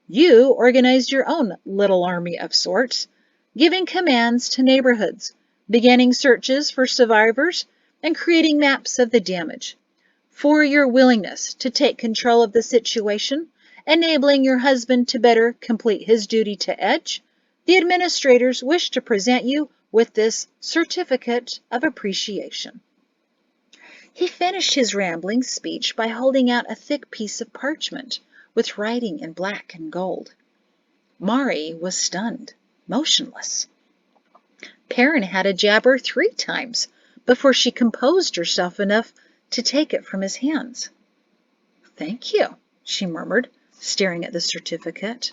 you organized your own little army of sorts, giving commands to neighborhoods, beginning searches for survivors, and creating maps of the damage. For your willingness to take control of the situation, enabling your husband to better complete his duty to Edge, the administrators wish to present you with this certificate of appreciation. He finished his rambling speech by holding out a thick piece of parchment with writing in black and gold. Mari was stunned, motionless. Perrin had to jab her 3 times before she composed herself enough to take it from his hands. Thank you, she murmured, staring at the certificate.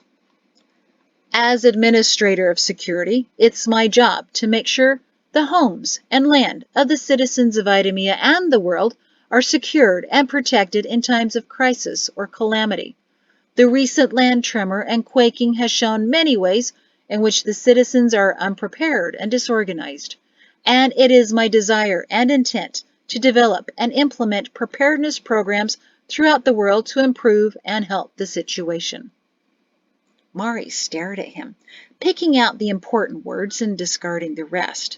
As administrator of security, it's my job to make sure the homes and land of the citizens of Idumea and the world are secured and protected in times of crisis or calamity. The recent land tremor and quaking has shown many ways in which the citizens are unprepared and disorganized, and it is my desire and intent to develop and implement preparedness programs throughout the world to improve and help the situation. Mari stared at him, picking out the important words and discarding the rest.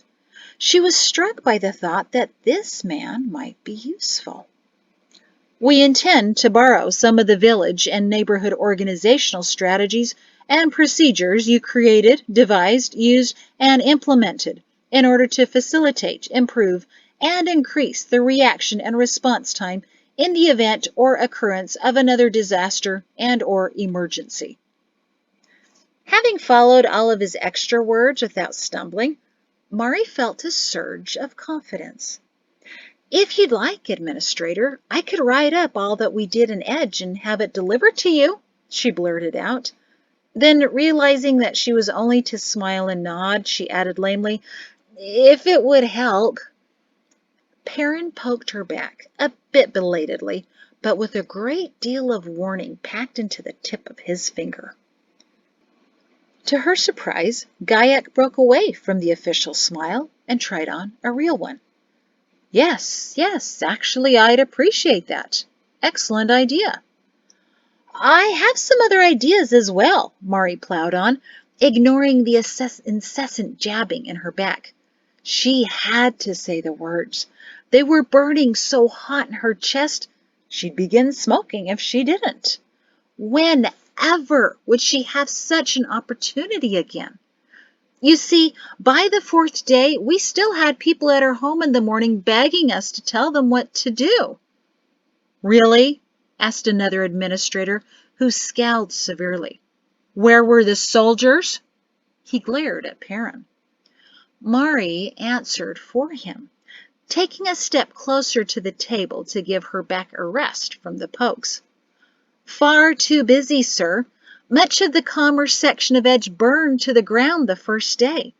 She was struck by the thought that this man might be useful. We intend to borrow some of the village and neighborhood organizational strategies and procedures you created, devised, used, and implemented in order to facilitate, improve, and increase the reaction and response time in the event or occurrence of another disaster and/or emergency. Having followed all of his extra words without stumbling, Mari felt a surge of confidence. "If you'd like, Administrator, I could write up all that we did in Edge and have it delivered to you," she blurted out. Then, realizing that she was only to smile and nod, she added lamely, "If it would help." Perrin poked her back, a bit belatedly, but with a great deal of warning packed into the tip of his finger. To her surprise, Gaiac broke away from the official smile and tried on a real one. Yes, actually I'd appreciate that. Excellent idea." "I have some other ideas as well," Mari plowed on, ignoring the incessant jabbing in her back. She had to say the words. They were burning so hot in her chest, she'd begin smoking if she didn't. Whenever would she have such an opportunity again? You see, by the 4th day, we still had people at our home in the morning begging us to tell them what to do. "Really?" asked another administrator, who scowled severely. "Where were the soldiers?" He glared at Perrin. Mari answered for him, taking a step closer to the table to give her back a rest from the pokes. "Far too busy, sir. Much of the commerce section of Edge burned to the ground the first day,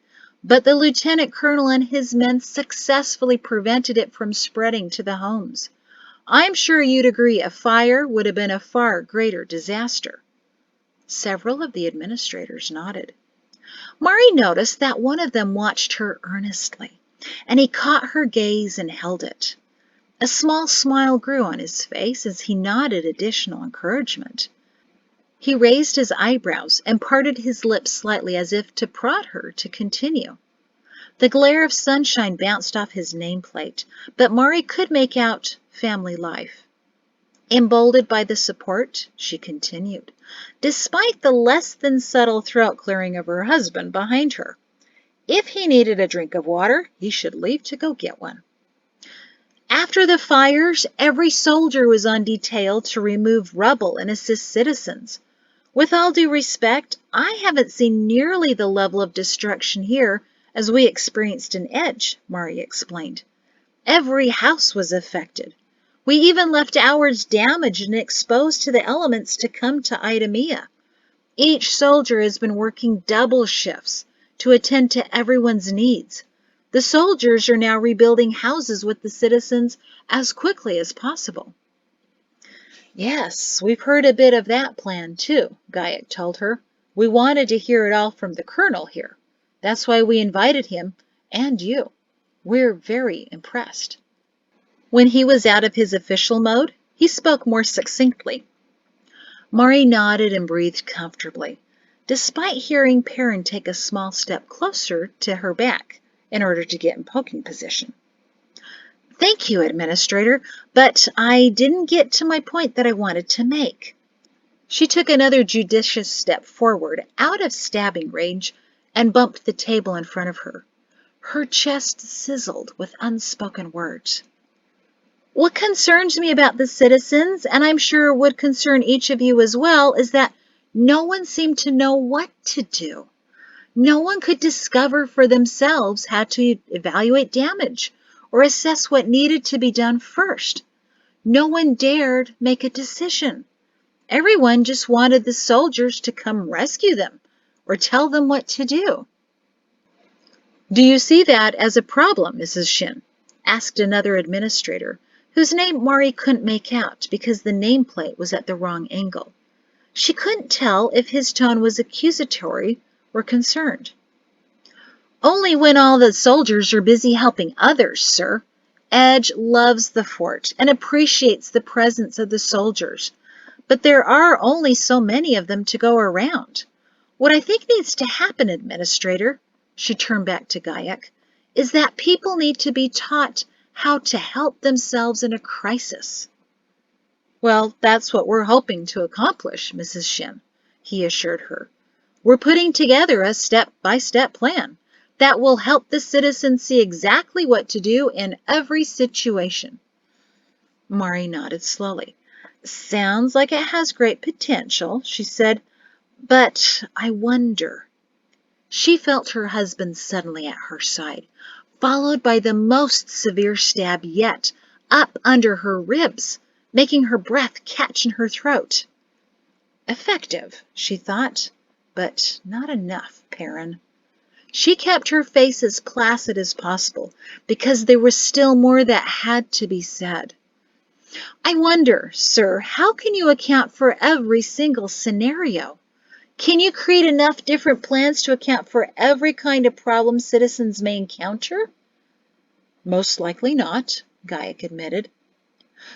but the lieutenant colonel and his men successfully prevented it from spreading to the homes. I'm sure you'd agree a fire would have been a far greater disaster." Several of the administrators nodded. Mari noticed that one of them watched her earnestly, and he caught her gaze and held it. A small smile grew on his face as he nodded additional encouragement. He raised his eyebrows and parted his lips slightly as if to prod her to continue. The glare of sunshine bounced off his nameplate, but Mari could make out family life. Emboldened by the support, she continued, despite the less than subtle throat clearing of her husband behind her. If he needed a drink of water, he should leave to go get one. After the fires, every soldier was on detail to remove rubble and assist citizens. With all due respect, I haven't seen nearly the level of destruction here as we experienced in Edge, Mari explained. Every house was affected. We even left ours damaged and exposed to the elements to come to Idumea. Each soldier has been working double shifts to attend to everyone's needs. The soldiers are now rebuilding houses with the citizens as quickly as possible. "Yes, we've heard a bit of that plan too," Gaiac told her. "We wanted to hear it all from the colonel here. That's why we invited him and you. We're very impressed." When he was out of his official mode, he spoke more succinctly. Mari nodded and breathed comfortably, despite hearing Perrin take a small step closer to her back in order to get in poking position. "Thank you, Administrator, but I didn't get to my point that I wanted to make." She took another judicious step forward, out of stabbing range, and bumped the table in front of her. Her chest sizzled with unspoken words. "What concerns me about the citizens, and I'm sure would concern each of you as well, is that no one seemed to know what to do. No one could discover for themselves how to evaluate damage or assess what needed to be done first. No one dared make a decision. Everyone just wanted the soldiers to come rescue them or tell them what to do." "Do you see that as a problem, Mrs. Shin?" asked another administrator, whose name Mari couldn't make out because the nameplate was at the wrong angle. She couldn't tell if his tone was accusatory or concerned. "Only when all the soldiers are busy helping others, sir. Edge loves the fort and appreciates the presence of the soldiers, but there are only so many of them to go around. What I think needs to happen, Administrator," she turned back to Gaiac, "is that people need to be taught how to help themselves in a crisis." "Well, that's what we're hoping to accomplish, Mrs. Shin," he assured her. "We're putting together a step-by-step plan that will help the citizens see exactly what to do in every situation." Mari nodded slowly. "Sounds like it has great potential," she said, But I wonder. She felt her husband suddenly at her side, followed by the most severe stab yet, up under her ribs, making her breath catch in her throat. Effective, she thought, but not enough, Perrin. She kept her face as placid as possible, because there was still more that had to be said. I wonder, sir, how can you account for every single scenario? Can you create enough different plans to account for every kind of problem citizens may encounter? Most likely not, Gaiac admitted.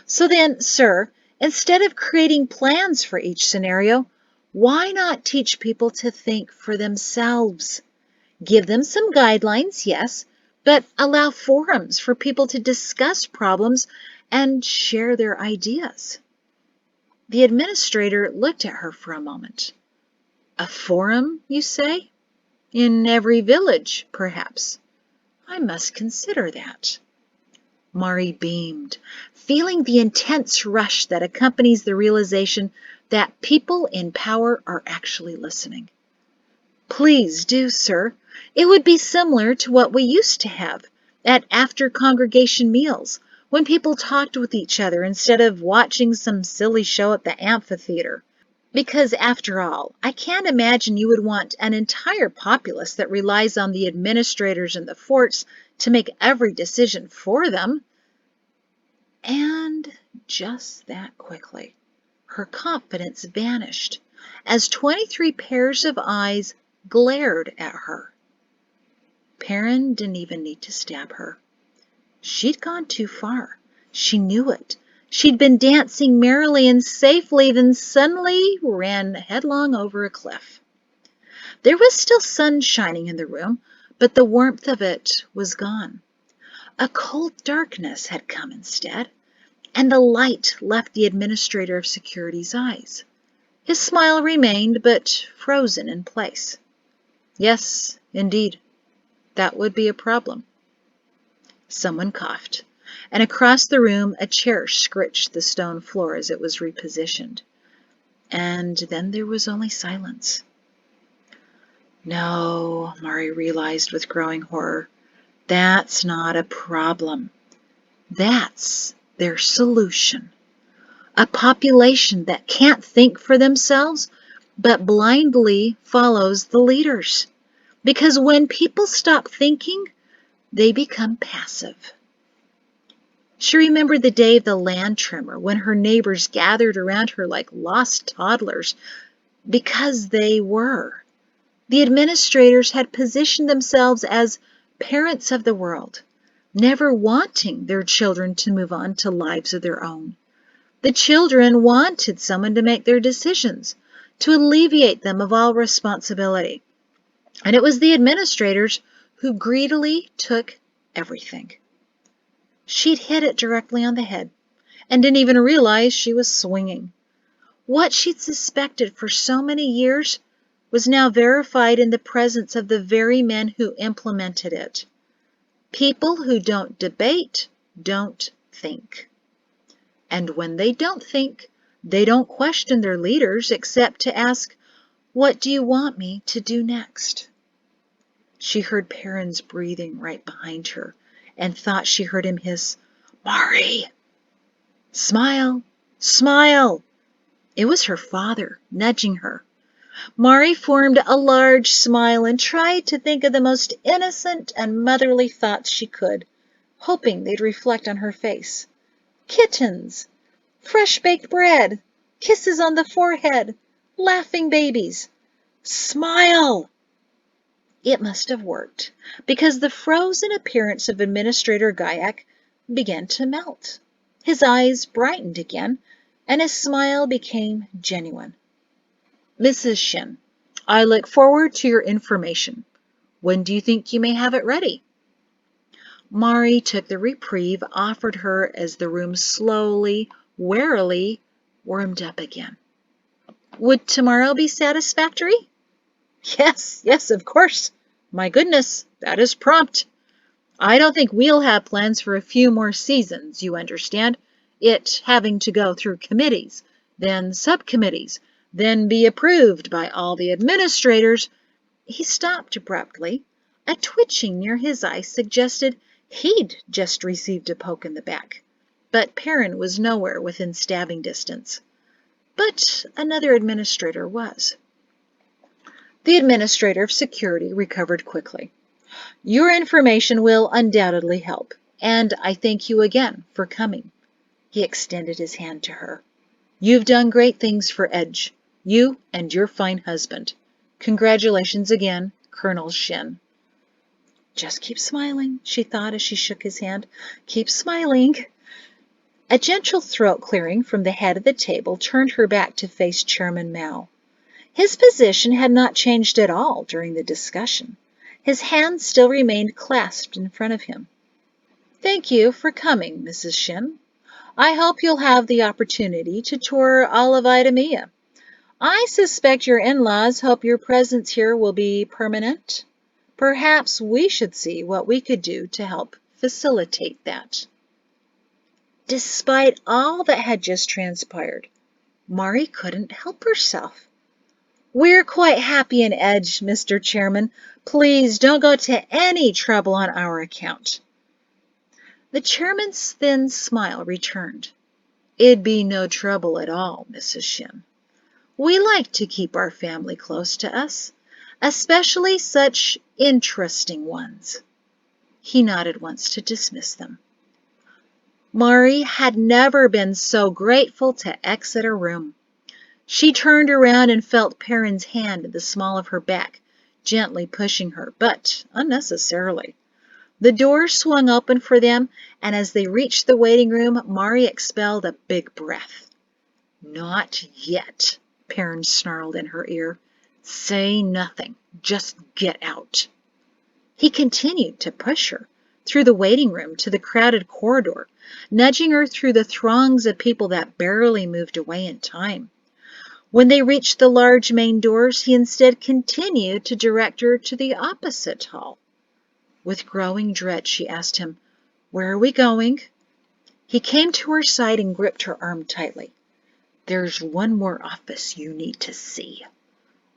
So then, sir, instead of creating plans for each scenario, why not teach people to think for themselves? Give them some guidelines, yes, but allow forums for people to discuss problems and share their ideas. The administrator looked at her for a moment. A forum, you say? In every village, perhaps. I must consider that. Mari beamed, feeling the intense rush that accompanies the realization that people in power are actually listening. Please do, sir. It would be similar to what we used to have at after-congregation meals, when people talked with each other instead of watching some silly show at the amphitheater. Because, after all, I can't imagine you would want an entire populace that relies on the administrators in the forts to make every decision for them. And just that quickly, her confidence vanished as 23 pairs of eyes glared at her. Perrin didn't even need to stab her. She'd gone too far. She knew it. She'd been dancing merrily and safely, then suddenly ran headlong over a cliff. There was still sun shining in the room, but the warmth of it was gone. A cold darkness had come instead, and the light left the administrator of security's eyes. His smile remained, but frozen in place. Yes, indeed, that would be a problem. Someone coughed, and across the room a chair scritched the stone floor as it was repositioned. And then there was only silence. No, Mari realized with growing horror, that's not a problem. That's their solution. A population that can't think for themselves, but blindly follows the leaders. Because when people stop thinking, they become passive. She remembered the day of the land tremor when her neighbors gathered around her like lost toddlers, because they were. The administrators had positioned themselves as parents of the world, never wanting their children to move on to lives of their own. The children wanted someone to make their decisions, to alleviate them of all responsibility. And it was the administrators who greedily took everything. She'd hit it directly on the head and didn't even realize she was swinging. What she'd suspected for so many years was now verified in the presence of the very men who implemented it. People who don't debate don't think. And when they don't think, they don't question their leaders except to ask, "What do you want me to do next?" She heard Perrin's breathing right behind her and thought she heard him hiss, "Mari! Smile! Smile!" It was her father, nudging her. Mari formed a large smile and tried to think of the most innocent and motherly thoughts she could, hoping they'd reflect on her face. Kittens, fresh-baked bread, kisses on the forehead, laughing babies. Smile! It must have worked, because the frozen appearance of Administrator Gaiac began to melt. His eyes brightened again, and his smile became genuine. "Mrs. Shin, I look forward to your information. When do you think you may have it ready?" Mari took the reprieve offered her as the room slowly, warily warmed up again. "Would tomorrow be satisfactory?" Yes, of course. My goodness, that is prompt. I don't think we'll have plans for a few more seasons, you understand. It having to go through committees, then subcommittees, then be approved by all the administrators. He stopped abruptly. A twitching near his eye suggested he'd just received a poke in the back, but Perrin was nowhere within stabbing distance. But another administrator was. The administrator of security recovered quickly. Your information will undoubtedly help, and I thank you again for coming. He extended his hand to her. You've done great things for Edge, you and your fine husband. Congratulations again, Colonel Shin. Just keep smiling, she thought as she shook his hand. Keep smiling. A gentle throat clearing from the head of the table turned her back to face Chairman Mao. His position had not changed at all during the discussion. His hands still remained clasped in front of him. Thank you for coming, Mrs. Shin. I hope you'll have the opportunity to tour all of Idumea. I suspect your in-laws hope your presence here will be permanent. Perhaps we should see what we could do to help facilitate that. Despite all that had just transpired, Mari couldn't help herself. We're quite happy in Edge, Mr. Chairman. Please don't go to any trouble on our account. The chairman's thin smile returned. It'd be no trouble at all, Mrs. Shin. We like to keep our family close to us, especially such interesting ones. He nodded once to dismiss them. Mari had never been so grateful to exit a room. She turned around and felt Perrin's hand in the small of her back, gently pushing her, but unnecessarily. The door swung open for them, and as they reached the waiting room, Mari expelled a big breath. Not yet, Perrin snarled in her ear. Say nothing. Just get out. He continued to push her through the waiting room to the crowded corridor, nudging her through the throngs of people that barely moved away in time. When they reached the large main doors, he instead continued to direct her to the opposite hall. With growing dread, she asked him, Where are we going? He came to her side and gripped her arm tightly. There's one more office you need to see.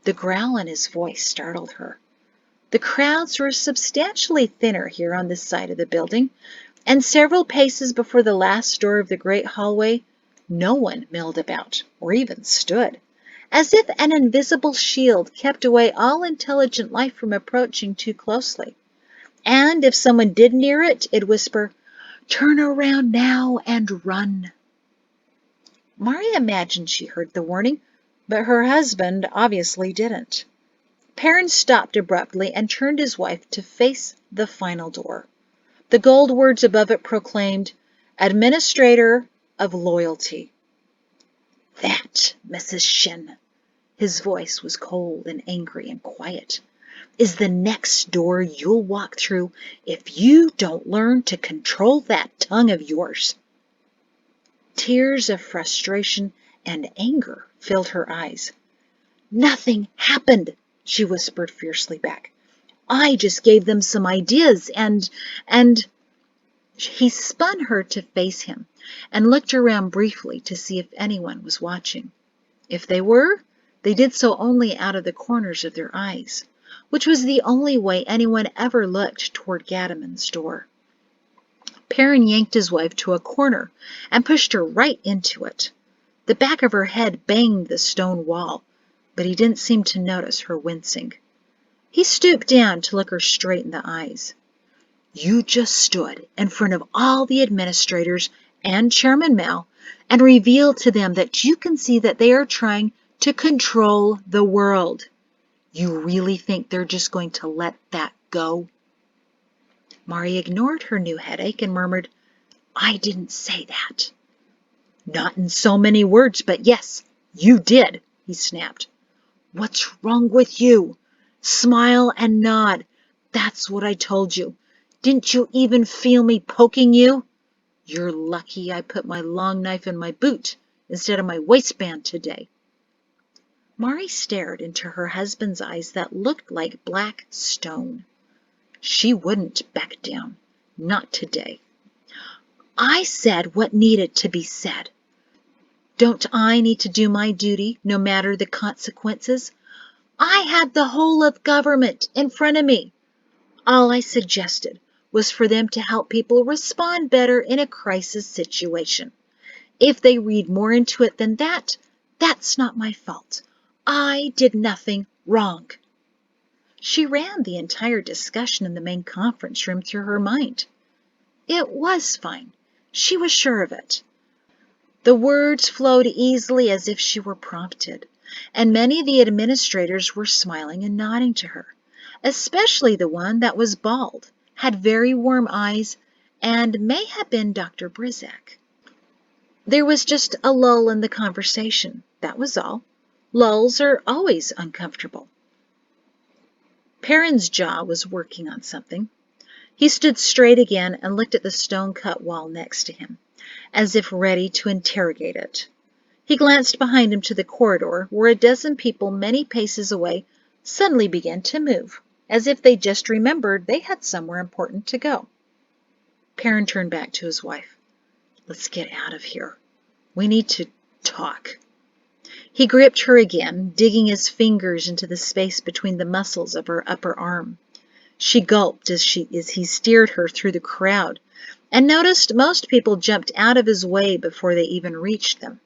The growl in his voice startled her. The crowds were substantially thinner here on this side of the building, and several paces before the last door of the great hallway, no one milled about or even stood, as if an invisible shield kept away all intelligent life from approaching too closely. And if someone did near it, it'd whisper, Turn around now and run. Mari imagined she heard the warning, but her husband obviously didn't. Perrin stopped abruptly and turned his wife to face the final door. The gold words above it proclaimed, Administrator of Loyalty. That, Mrs. Shin, his voice was cold and angry and quiet, is the next door you'll walk through if you don't learn to control that tongue of yours. Tears of frustration and anger filled her eyes. Nothing happened, she whispered fiercely back. I just gave them some ideas and... He spun her to face him and looked around briefly to see if anyone was watching. If they were, they did so only out of the corners of their eyes, which was the only way anyone ever looked toward Gadaman's door. Perrin yanked his wife to a corner and pushed her right into it. The back of her head banged the stone wall, but he didn't seem to notice her wincing. He stooped down to look her straight in the eyes. You just stood in front of all the administrators and Chairman Mao and revealed to them that you can see that they are trying to control the world. You really think they're just going to let that go? Mari ignored her new headache and murmured, I didn't say that. Not in so many words, but yes, you did, he snapped. What's wrong with you? Smile and nod. That's what I told you. Didn't you even feel me poking you? You're lucky I put my long knife in my boot instead of my waistband today. Mari stared into her husband's eyes that looked like black stone. She wouldn't back down. Not today. I said what needed to be said. Don't I need to do my duty, no matter the consequences? I had the whole of government in front of me. All I suggested was for them to help people respond better in a crisis situation. If they read more into it than that, that's not my fault. I did nothing wrong. She ran the entire discussion in the main conference room through her mind. It was fine. She was sure of it. The words flowed easily as if she were prompted, and many of the administrators were smiling and nodding to her, especially the one that was bald, had very warm eyes, and may have been Dr. Brizak. There was just a lull in the conversation, that was all. Lulls are always uncomfortable. Perrin's jaw was working on something. He stood straight again and looked at the stone-cut wall next to him, as if ready to interrogate it. He glanced behind him to the corridor, where a dozen people many paces away suddenly began to move, as if they just remembered they had somewhere important to go. Perrin turned back to his wife. Let's get out of here. We need to talk. He gripped her again, digging his fingers into the space between the muscles of her upper arm. She gulped as he steered her through the crowd, and noticed most people jumped out of his way before they even reached them.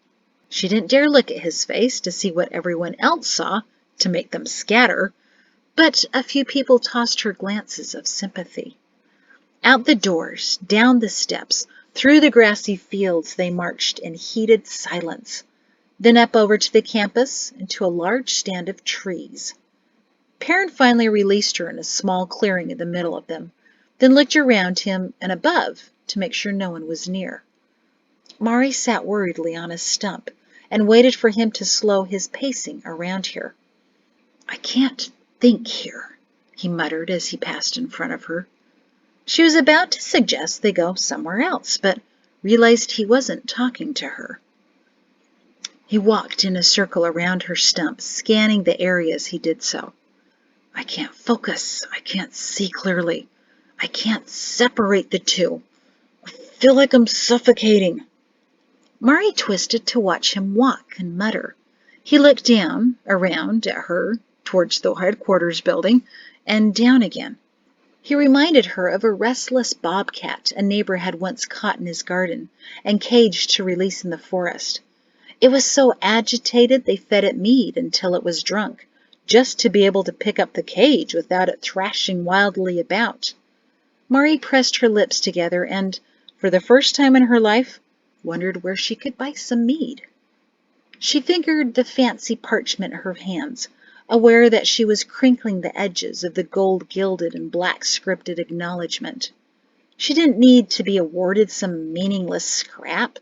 She didn't dare look at his face to see what everyone else saw to make them scatter, but a few people tossed her glances of sympathy. Out the doors, down the steps, through the grassy fields they marched in heated silence, then up over to the campus and to a large stand of trees. Perrin finally released her in a small clearing in the middle of them, then looked around him and above to make sure no one was near. Mari sat worriedly on a stump and waited for him to slow his pacing around here. I can't think here, he muttered as he passed in front of her. She was about to suggest they go somewhere else, but realized he wasn't talking to her. He walked in a circle around her stump, scanning the area as he did so. I can't focus. I can't see clearly. I can't separate the two. I feel like I'm suffocating. Mari twisted to watch him walk and mutter. He looked down, around at her, towards the headquarters building, and down again. He reminded her of a restless bobcat a neighbor had once caught in his garden and caged to release in the forest. It was so agitated they fed it mead until it was drunk, just to be able to pick up the cage without it thrashing wildly about. Mari pressed her lips together and, for the first time in her life, wondered where she could buy some mead. She fingered the fancy parchment in her hands, aware that she was crinkling the edges of the gold-gilded and black-scripted acknowledgement. She didn't need to be awarded some meaningless scrap.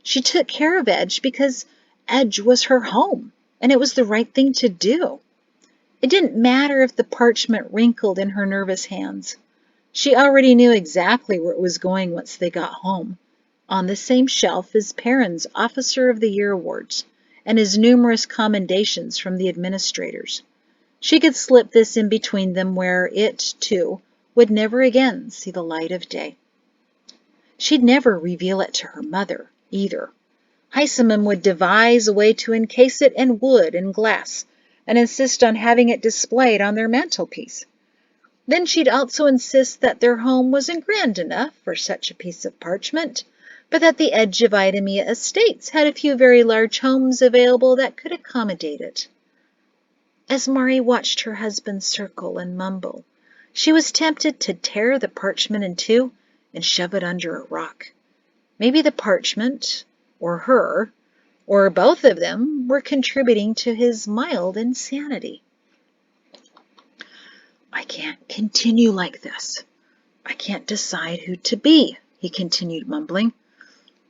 She took care of Edge because Edge was her home, and it was the right thing to do. It didn't matter if the parchment wrinkled in her nervous hands. She already knew exactly where it was going once they got home, on the same shelf as Perrin's Officer of the Year awards and his numerous commendations from the administrators. She could slip this in between them where it, too, would never again see the light of day. She'd never reveal it to her mother, either. Heiseman would devise a way to encase it in wood and glass and insist on having it displayed on their mantelpiece. Then she'd also insist that their home wasn't grand enough for such a piece of parchment, but that the edge of Idumea estates had a few very large homes available that could accommodate it. As Mari watched her husband circle and mumble, she was tempted to tear the parchment in two and shove it under a rock. Maybe the parchment, or her, or both of them were contributing to his mild insanity. I can't continue like this. I can't decide who to be, he continued mumbling.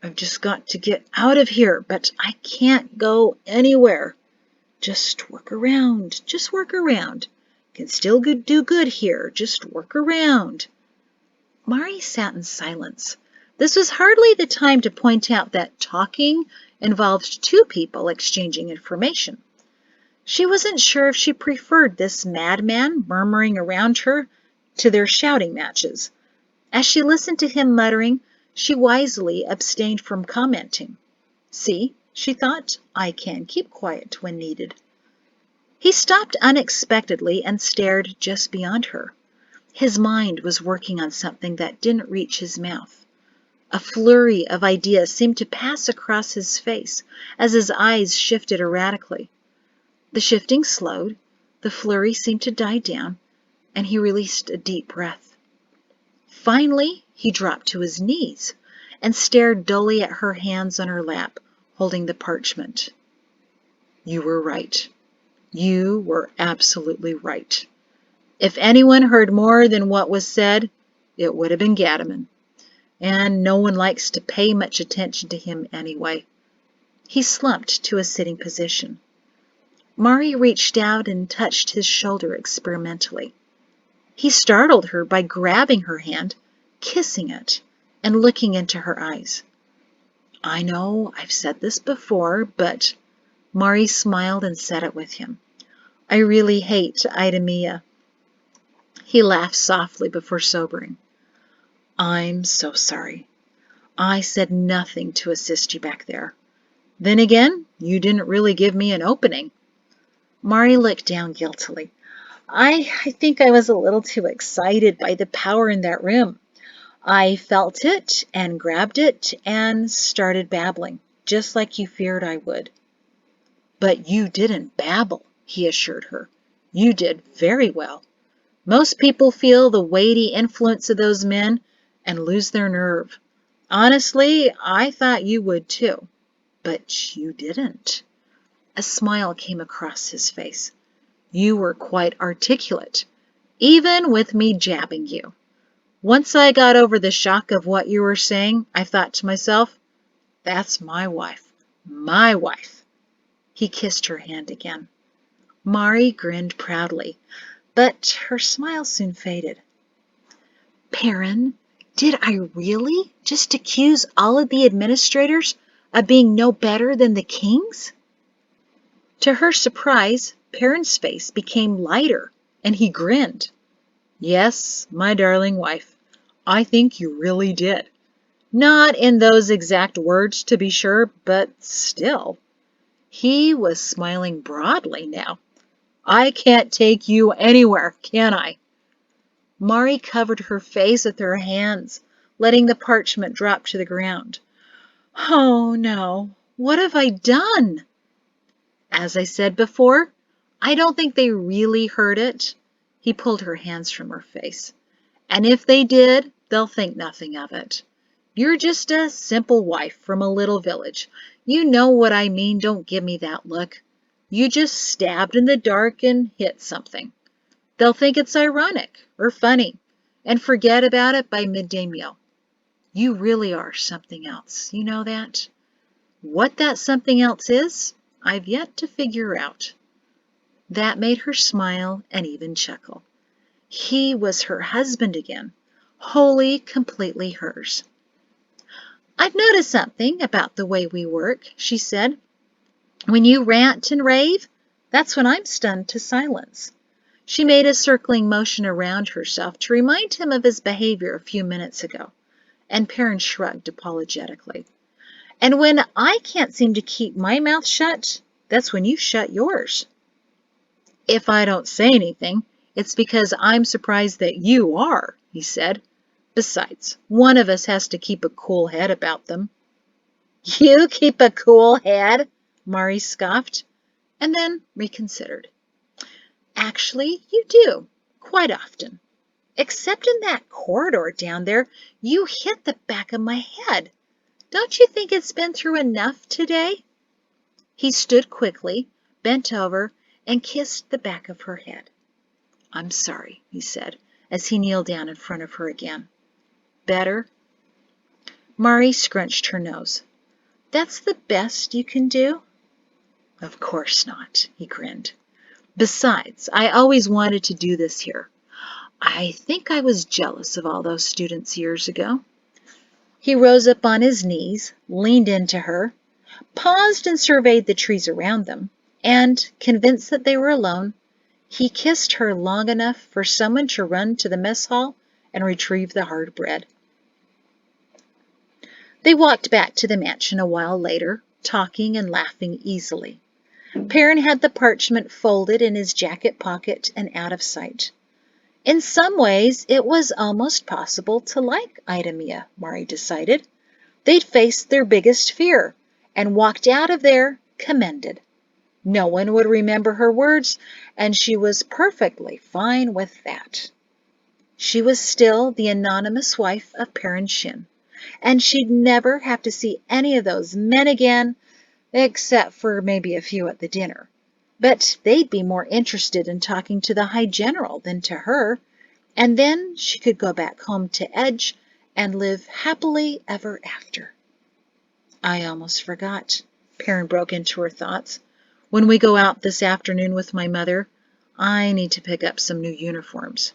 I've just got to get out of here, but I can't go anywhere. Just work around, just work around. Can still do good here, just work around. Mari sat in silence. This was hardly the time to point out that talking involved two people exchanging information. She wasn't sure if she preferred this madman murmuring around her to their shouting matches. As she listened to him muttering, she wisely abstained from commenting. See, she thought. I can keep quiet when needed. He stopped unexpectedly and stared just beyond her. His mind was working on something that didn't reach his mouth. A flurry of ideas seemed to pass across his face as his eyes shifted erratically. The shifting slowed, the flurry seemed to die down, and he released a deep breath. Finally, he dropped to his knees and stared dully at her hands on her lap, holding the parchment. You were right. You were absolutely right. If anyone heard more than what was said, it would have been Gadaman. And no one likes to pay much attention to him anyway. He slumped to a sitting position. Mari reached out and touched his shoulder experimentally. He startled her by grabbing her hand, kissing it, and looking into her eyes. I know I've said this before, but Mari smiled and said it with him. I really hate Idumea. He laughed softly before sobering. I'm so sorry. I said nothing to assist you back there. Then again, you didn't really give me an opening. Mari looked down guiltily. I think I was a little too excited by the power in that room. I felt it and grabbed it and started babbling, just like you feared I would. But you didn't babble, he assured her. You did very well. Most people feel the weighty influence of those men and lose their nerve. Honestly, I thought you would too, but you didn't. A smile came across his face. You were quite articulate, even with me jabbing you. Once I got over the shock of what you were saying, I thought to myself, that's my wife. My wife. He kissed her hand again. Mari grinned proudly, but her smile soon faded. Perrin, did I really just accuse all of the administrators of being no better than the kings? To her surprise, Perrin's face became lighter, and he grinned. Yes, my darling wife, I think you really did. Not in those exact words, to be sure, but still. He was smiling broadly now. I can't take you anywhere, can I? Mari covered her face with her hands, letting the parchment drop to the ground. Oh, no. What have I done? As I said before, I don't think they really heard it. He pulled her hands from her face. And if they did, they'll think nothing of it. You're just a simple wife from a little village. You know what I mean. Don't give me that look. You just stabbed in the dark and hit something. They'll think it's ironic or funny and forget about it by midday meal. You really are something else. You know that? What that something else is, I've yet to figure out. That made her smile and even chuckle. He was her husband again, wholly, completely hers. I've noticed something about the way we work, she said. When you rant and rave, that's when I'm stunned to silence. She made a circling motion around herself to remind him of his behavior a few minutes ago, and Perrin shrugged apologetically. And when I can't seem to keep my mouth shut, that's when you shut yours. If I don't say anything, it's because I'm surprised that you are, he said. Besides, one of us has to keep a cool head about them. You keep a cool head? Mari scoffed, and then reconsidered. Actually, you do, quite often. Except in that corridor down there, you hit the back of my head. Don't you think it's been through enough today? He stood quickly, bent over, and kissed the back of her head. I'm sorry, he said, as he kneeled down in front of her again. Better? Mari scrunched her nose. That's the best you can do? Of course not, he grinned. Besides, I always wanted to do this here. I think I was jealous of all those students years ago. He rose up on his knees, leaned into her, paused and surveyed the trees around them, and, convinced that they were alone, he kissed her long enough for someone to run to the mess hall and retrieve the hard bread. They walked back to the mansion a while later, talking and laughing easily. Perrin had the parchment folded in his jacket pocket and out of sight. In some ways, it was almost possible to like Idumea, Mari decided. They'd faced their biggest fear and walked out of there commended. No one would remember her words, and she was perfectly fine with that. She was still the anonymous wife of Perrin Shin, and she'd never have to see any of those men again, except for maybe a few at the dinner. But they'd be more interested in talking to the High General than to her, and then she could go back home to Edge and live happily ever after. I almost forgot, Perrin broke into her thoughts. When we go out this afternoon with my mother, I need to pick up some new uniforms.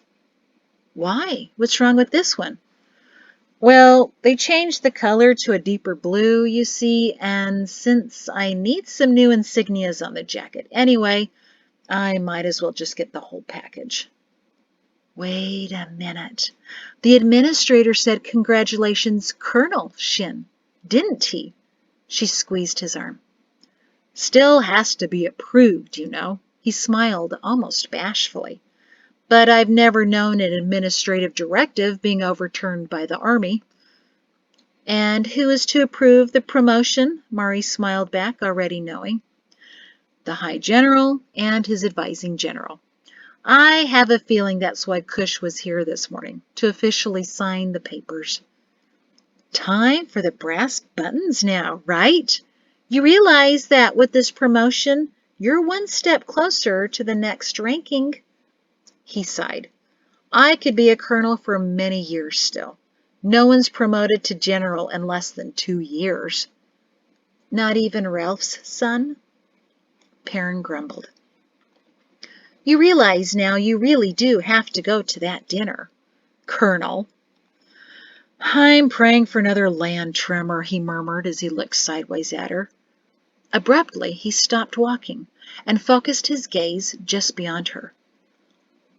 Why? What's wrong with this one? Well, they changed the color to a deeper blue, you see, and since I need some new insignias on the jacket anyway, I might as well just get the whole package. Wait a minute. The administrator said congratulations, Colonel Shin, didn't he? She squeezed his arm. Still has to be approved, you know. He smiled almost bashfully. But I've never known an administrative directive being overturned by the army. And who is to approve the promotion? Mari smiled back, already knowing. The High General and his advising general. I have a feeling that's why Kush was here this morning, to officially sign the papers. Time for the brass buttons now, right? You realize that with this promotion, you're one step closer to the next ranking. He sighed. I could be a colonel for many years still. No one's promoted to general in less than 2 years. Not even Ralph's son? Perrin grumbled. You realize now you really do have to go to that dinner, Colonel. I'm praying for another land tremor, he murmured as he looked sideways at her. Abruptly, he stopped walking and focused his gaze just beyond her.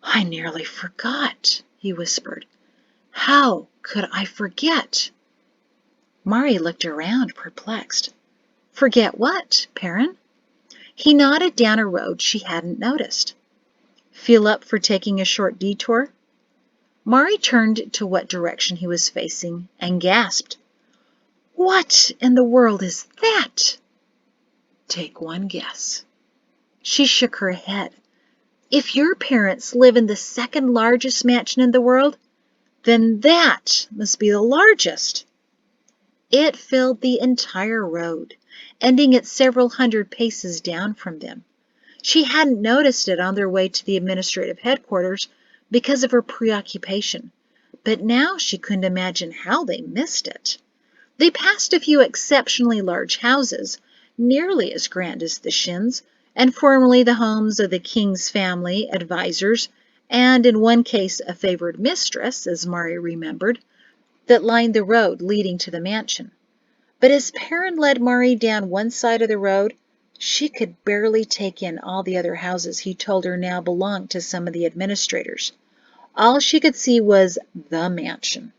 I nearly forgot, he whispered. How could I forget? Mari looked around, perplexed. Forget what, Perrin? He nodded down a road she hadn't noticed. Feel up for taking a short detour? Mari turned to what direction he was facing and gasped. What in the world is that? Take one guess. She shook her head. If your parents live in the second largest mansion in the world, then that must be the largest. It filled the entire road, ending at several hundred paces down from them. She hadn't noticed it on their way to the administrative headquarters because of her preoccupation, but now she couldn't imagine how they missed it. They passed a few exceptionally large houses, nearly as grand as the Shins, and formerly the homes of the king's family, advisors, and in one case a favored mistress, as Mari remembered, that lined the road leading to the mansion. But as Perrin led Mari down one side of the road, she could barely take in all the other houses he told her now belonged to some of the administrators. All she could see was the mansion.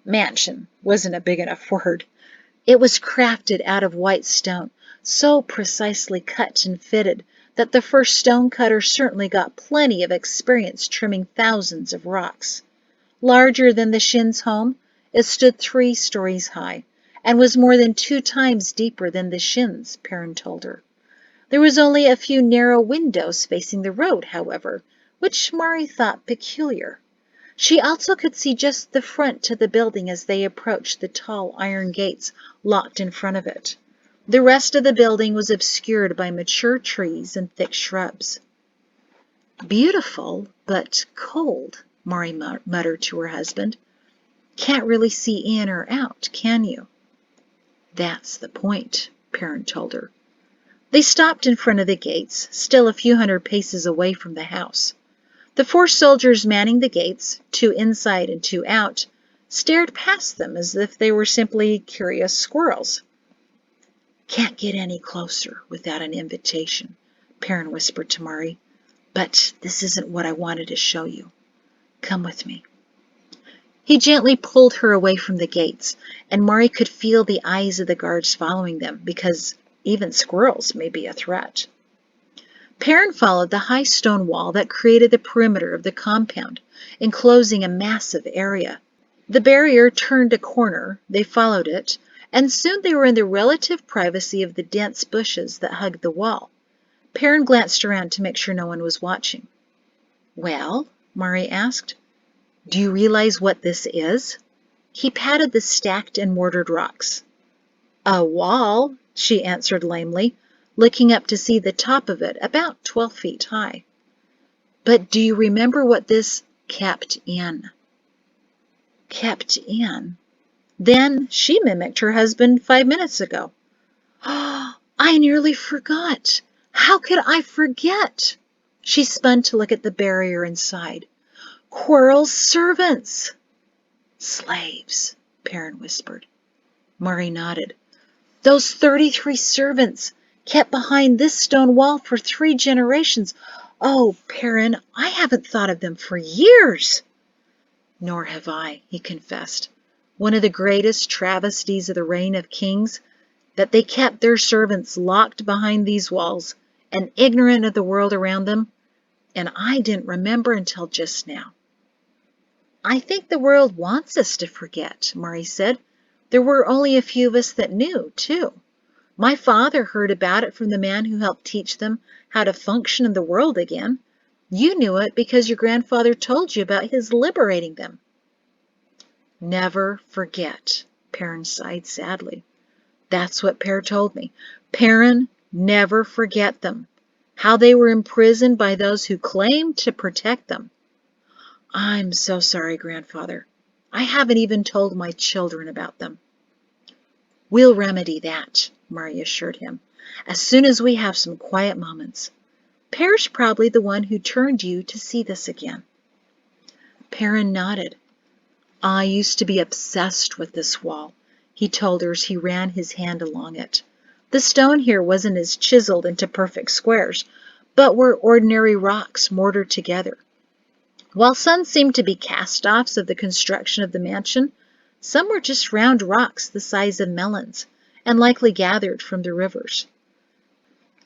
Mansion wasn't a big enough word. It was crafted out of white stone, so precisely cut and fitted that the first stonecutter certainly got plenty of experience trimming thousands of rocks. Larger than the Shin's home, it stood 3 stories high, and was more than 2 times deeper than the Shin's, Perrin told her. There was only a few narrow windows facing the road, however, which Mari thought peculiar. She also could see just the front to the building as they approached the tall iron gates locked in front of it. The rest of the building was obscured by mature trees and thick shrubs. Beautiful, but cold, Mari muttered to her husband. Can't really see in or out, can you? That's the point, Perrin told her. They stopped in front of the gates, still a few hundred paces away from the house. The 4 soldiers manning the gates, 2 inside and 2 out, stared past them as if they were simply curious squirrels. Can't get any closer without an invitation, Perrin whispered to Mari. But this isn't what I wanted to show you. Come with me. He gently pulled her away from the gates, and Mari could feel the eyes of the guards following them, because even squirrels may be a threat. Perrin followed the high stone wall that created the perimeter of the compound, enclosing a massive area. The barrier turned a corner, they followed it, and soon they were in the relative privacy of the dense bushes that hugged the wall. Perrin glanced around to make sure no one was watching. "Well?" Mari asked. "Do you realize what this is?" He patted the stacked and mortared rocks. "A wall," she answered lamely, looking up to see the top of it about 12 feet high. "But do you remember what this kept in?" Kept in? Then she mimicked her husband 5 minutes ago. "Oh, I nearly forgot. How could I forget?" She spun to look at the barrier inside. "Quarrel's servants!" "Slaves," Perrin whispered. Mari nodded. "Those 33 servants kept behind this stone wall for 3 generations. Oh, Perrin, I haven't thought of them for years." "Nor have I," he confessed. "One of the greatest travesties of the reign of kings, that they kept their servants locked behind these walls and ignorant of the world around them, and I didn't remember until just now." "I think the world wants us to forget," Mari said. "There were only a few of us that knew, too. My father heard about it from the man who helped teach them how to function in the world again. You knew it because your grandfather told you about his liberating them." "Never forget," Perrin sighed sadly. "That's what Per told me. Perrin, never forget them. How they were imprisoned by those who claimed to protect them." "I'm so sorry, Grandfather. I haven't even told my children about them." "We'll remedy that," Mari assured him, "as soon as we have some quiet moments. Per's probably the one who turned you to see this again." Perrin nodded. "I used to be obsessed with this wall," he told her as he ran his hand along it. The stone here wasn't as chiseled into perfect squares, but were ordinary rocks mortared together. While some seemed to be cast-offs of the construction of the mansion, some were just round rocks the size of melons, and likely gathered from the rivers.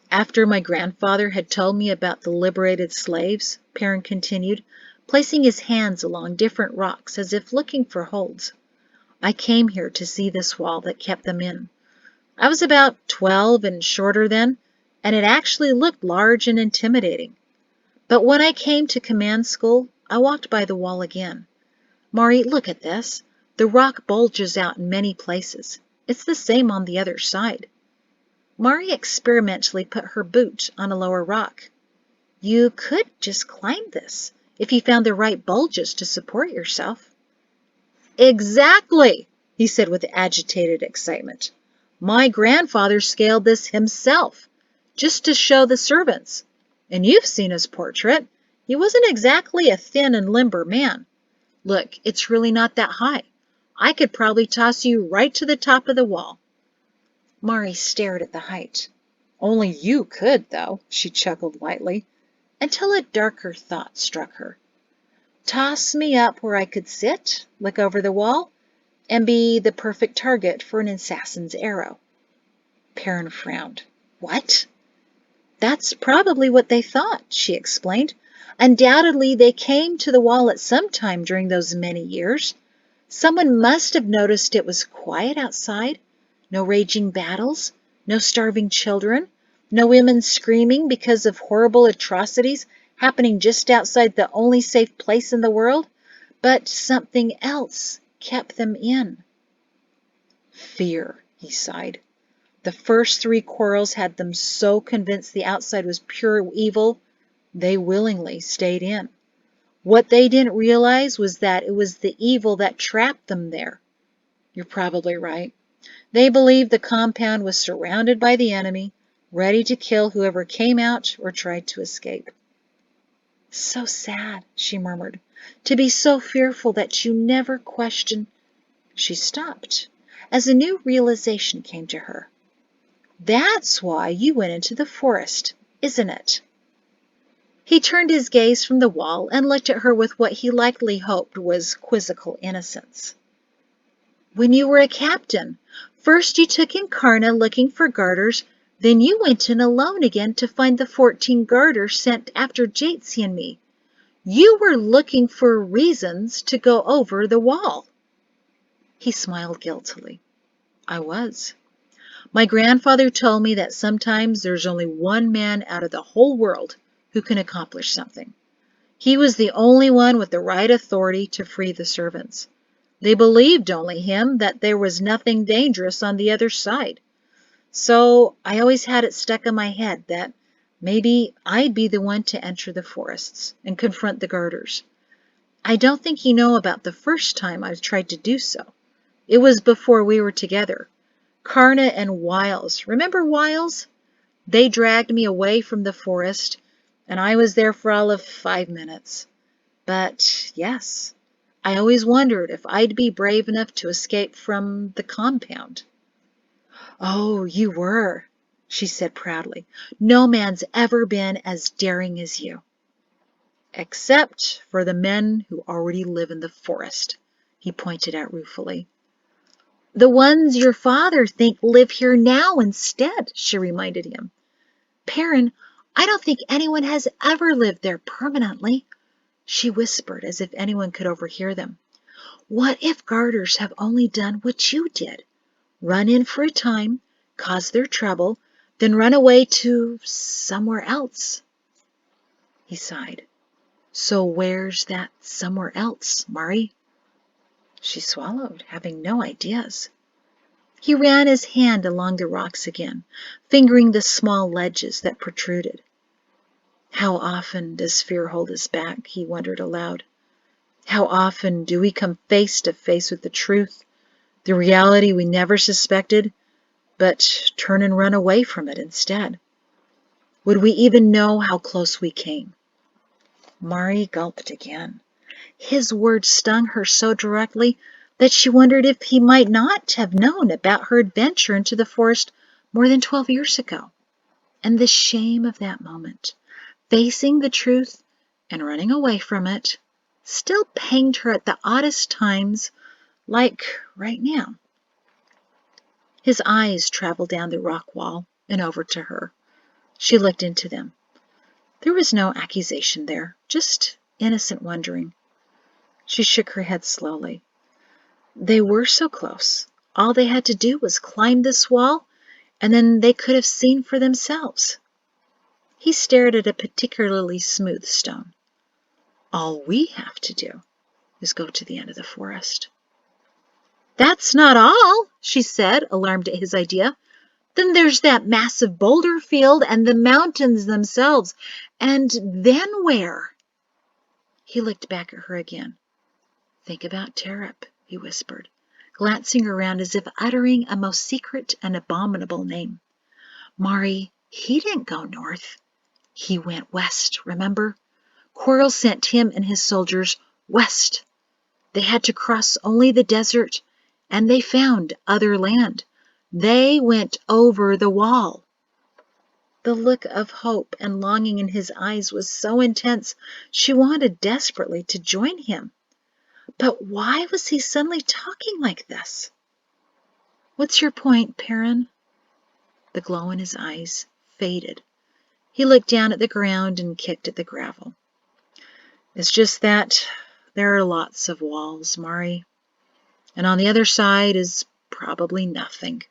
"After my grandfather had told me about the liberated slaves," Perrin continued, placing his hands along different rocks as if looking for holds, "I came here to see this wall that kept them in. I was about 12 and shorter then, and it actually looked large and intimidating. But when I came to command school, I walked by the wall again. Mari, look at this. The rock bulges out in many places. It's the same on the other side." Mari experimentally put her boot on a lower rock. "You could just climb this, if you found the right bulges to support yourself." "Exactly," he said with agitated excitement. "My grandfather scaled this himself, just to show the servants. And you've seen his portrait. He wasn't exactly a thin and limber man. Look, it's really not that high. I could probably toss you right to the top of the wall." Mari stared at the height. "Only you could, though," she chuckled lightly, until a darker thought struck her. "Toss me up where I could sit, look over the wall, and be the perfect target for an assassin's arrow." Perrin frowned. "What?" "That's probably what they thought," she explained. "Undoubtedly, they came to the wall at some time during those many years. Someone must have noticed it was quiet outside. No raging battles, no starving children, no women screaming because of horrible atrocities happening just outside the only safe place in the world. But something else kept them in." "Fear," he sighed. "The first 3 quarrels had them so convinced the outside was pure evil, they willingly stayed in. What they didn't realize was that it was the evil that trapped them there. You're probably right. They believed the compound was surrounded by the enemy, ready to kill whoever came out or tried to escape." "So sad," she murmured, "to be so fearful that you never question—" She stopped, as a new realization came to her. "That's why you went into the forest, isn't it?" He turned his gaze from the wall and looked at her with what he likely hoped was quizzical innocence. When you were a captain, first you took in Karna looking for garters, then you went in alone again to find the 14 garters sent after Jatesy and me. You were looking for reasons to go over the wall. He smiled guiltily. I was. My grandfather told me that sometimes there's only one man out of the whole world who can accomplish something. He was the only one with the right authority to free the servants. They believed only him, that there was nothing dangerous on the other side. So I always had it stuck in my head that maybe I'd be the one to enter the forests and confront the garters. I don't think you know about the first time I tried to do so. It was before we were together. Karna and Wiles, remember Wiles? They dragged me away from the forest, and I was there for all of 5 minutes. But yes, I always wondered if I'd be brave enough to escape from the compound. Oh, you were, she said proudly. No man's ever been as daring as you. Except for the men who already live in the forest, he pointed out ruefully. The ones your father think live here now instead, she reminded him. Perrin, I don't think anyone has ever lived there permanently, she whispered as if anyone could overhear them. What if garters have only done what you did? Run in for a time, cause their trouble, then run away to somewhere else. He sighed. So where's that somewhere else, Murray? She swallowed, having no ideas. He ran his hand along the rocks again, fingering the small ledges that protruded. How often does fear hold us back, he wondered aloud. How often do we come face to face with the truth, the reality we never suspected, but turn and run away from it instead? Would we even know how close we came? Mari gulped again. His words stung her so directly that she wondered if he might not have known about her adventure into the forest more than 12 years ago. And the shame of that moment, facing the truth and running away from it, still panged her at the oddest times, like right now. His eyes traveled down the rock wall and over to her. She looked into them. There was no accusation there, just innocent wondering. She shook her head slowly. They were so close. All they had to do was climb this wall, and then they could have seen for themselves. He stared at a particularly smooth stone. All we have to do is go to the end of the forest. That's not all, she said, alarmed at his idea. Then there's that massive boulder field and the mountains themselves. And then where? He looked back at her again. Think about Terep, he whispered, glancing around as if uttering a most secret and abominable name. Mari, he didn't go north. He went west, remember? Quarrel sent him and his soldiers west. They had to cross only the desert, and they found other land. They went over the wall. The look of hope and longing in his eyes was so intense, she wanted desperately to join him. But why was he suddenly talking like this? What's your point, Perrin? The glow in his eyes faded. He looked down at the ground and kicked at the gravel. It's just that there are lots of walls, Mari. And on the other side is probably nothing.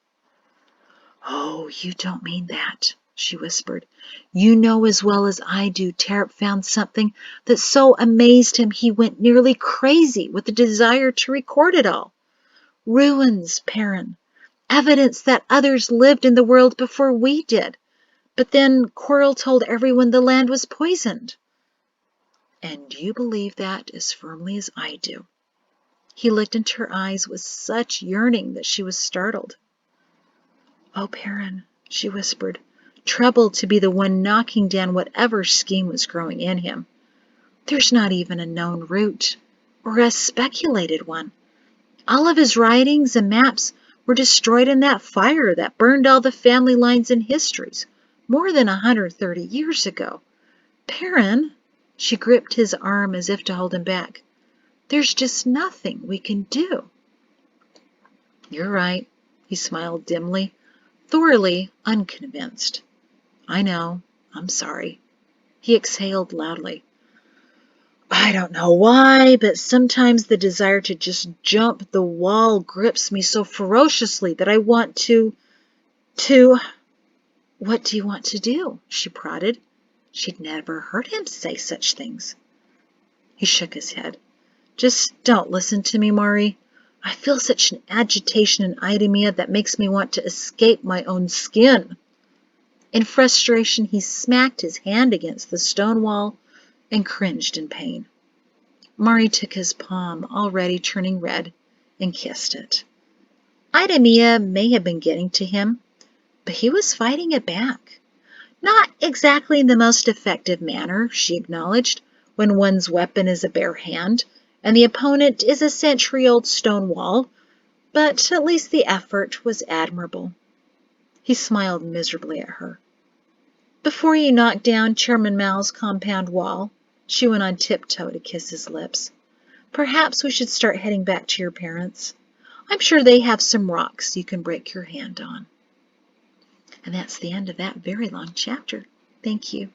Oh, you don't mean that, she whispered. You know as well as I do Terep found something that so amazed him he went nearly crazy with the desire to record it all. Ruins, Perrin. Evidence that others lived in the world before we did. But then Quarrel told everyone the land was poisoned. And you believe that as firmly as I do. He looked into her eyes with such yearning that she was startled. Oh, Perrin, she whispered, troubled to be the one knocking down whatever scheme was growing in him. There's not even a known route, or a speculated one. All of his writings and maps were destroyed in that fire that burned all the family lines and histories more than 130 years ago. Perrin, she gripped his arm as if to hold him back. There's just nothing we can do. You're right, he smiled dimly, thoroughly unconvinced. I know. I'm sorry. He exhaled loudly. I don't know why, but sometimes the desire to just jump the wall grips me so ferociously that I want to... What do you want to do? She prodded. She'd never heard him say such things. He shook his head. Just don't listen to me, Maury. I feel such an agitation in Idumea that makes me want to escape my own skin. In frustration, he smacked his hand against the stone wall and cringed in pain. Maury took his palm, already turning red, and kissed it. Idumea may have been getting to him, but he was fighting it back. Not exactly in the most effective manner, she acknowledged, when one's weapon is a bare hand, and the opponent is a century-old stone wall, but at least the effort was admirable. He smiled miserably at her. Before you knock down Chairman Mao's compound wall, she went on tiptoe to kiss his lips. Perhaps we should start heading back to your parents. I'm sure they have some rocks you can break your hand on. And that's the end of that very long chapter. Thank you.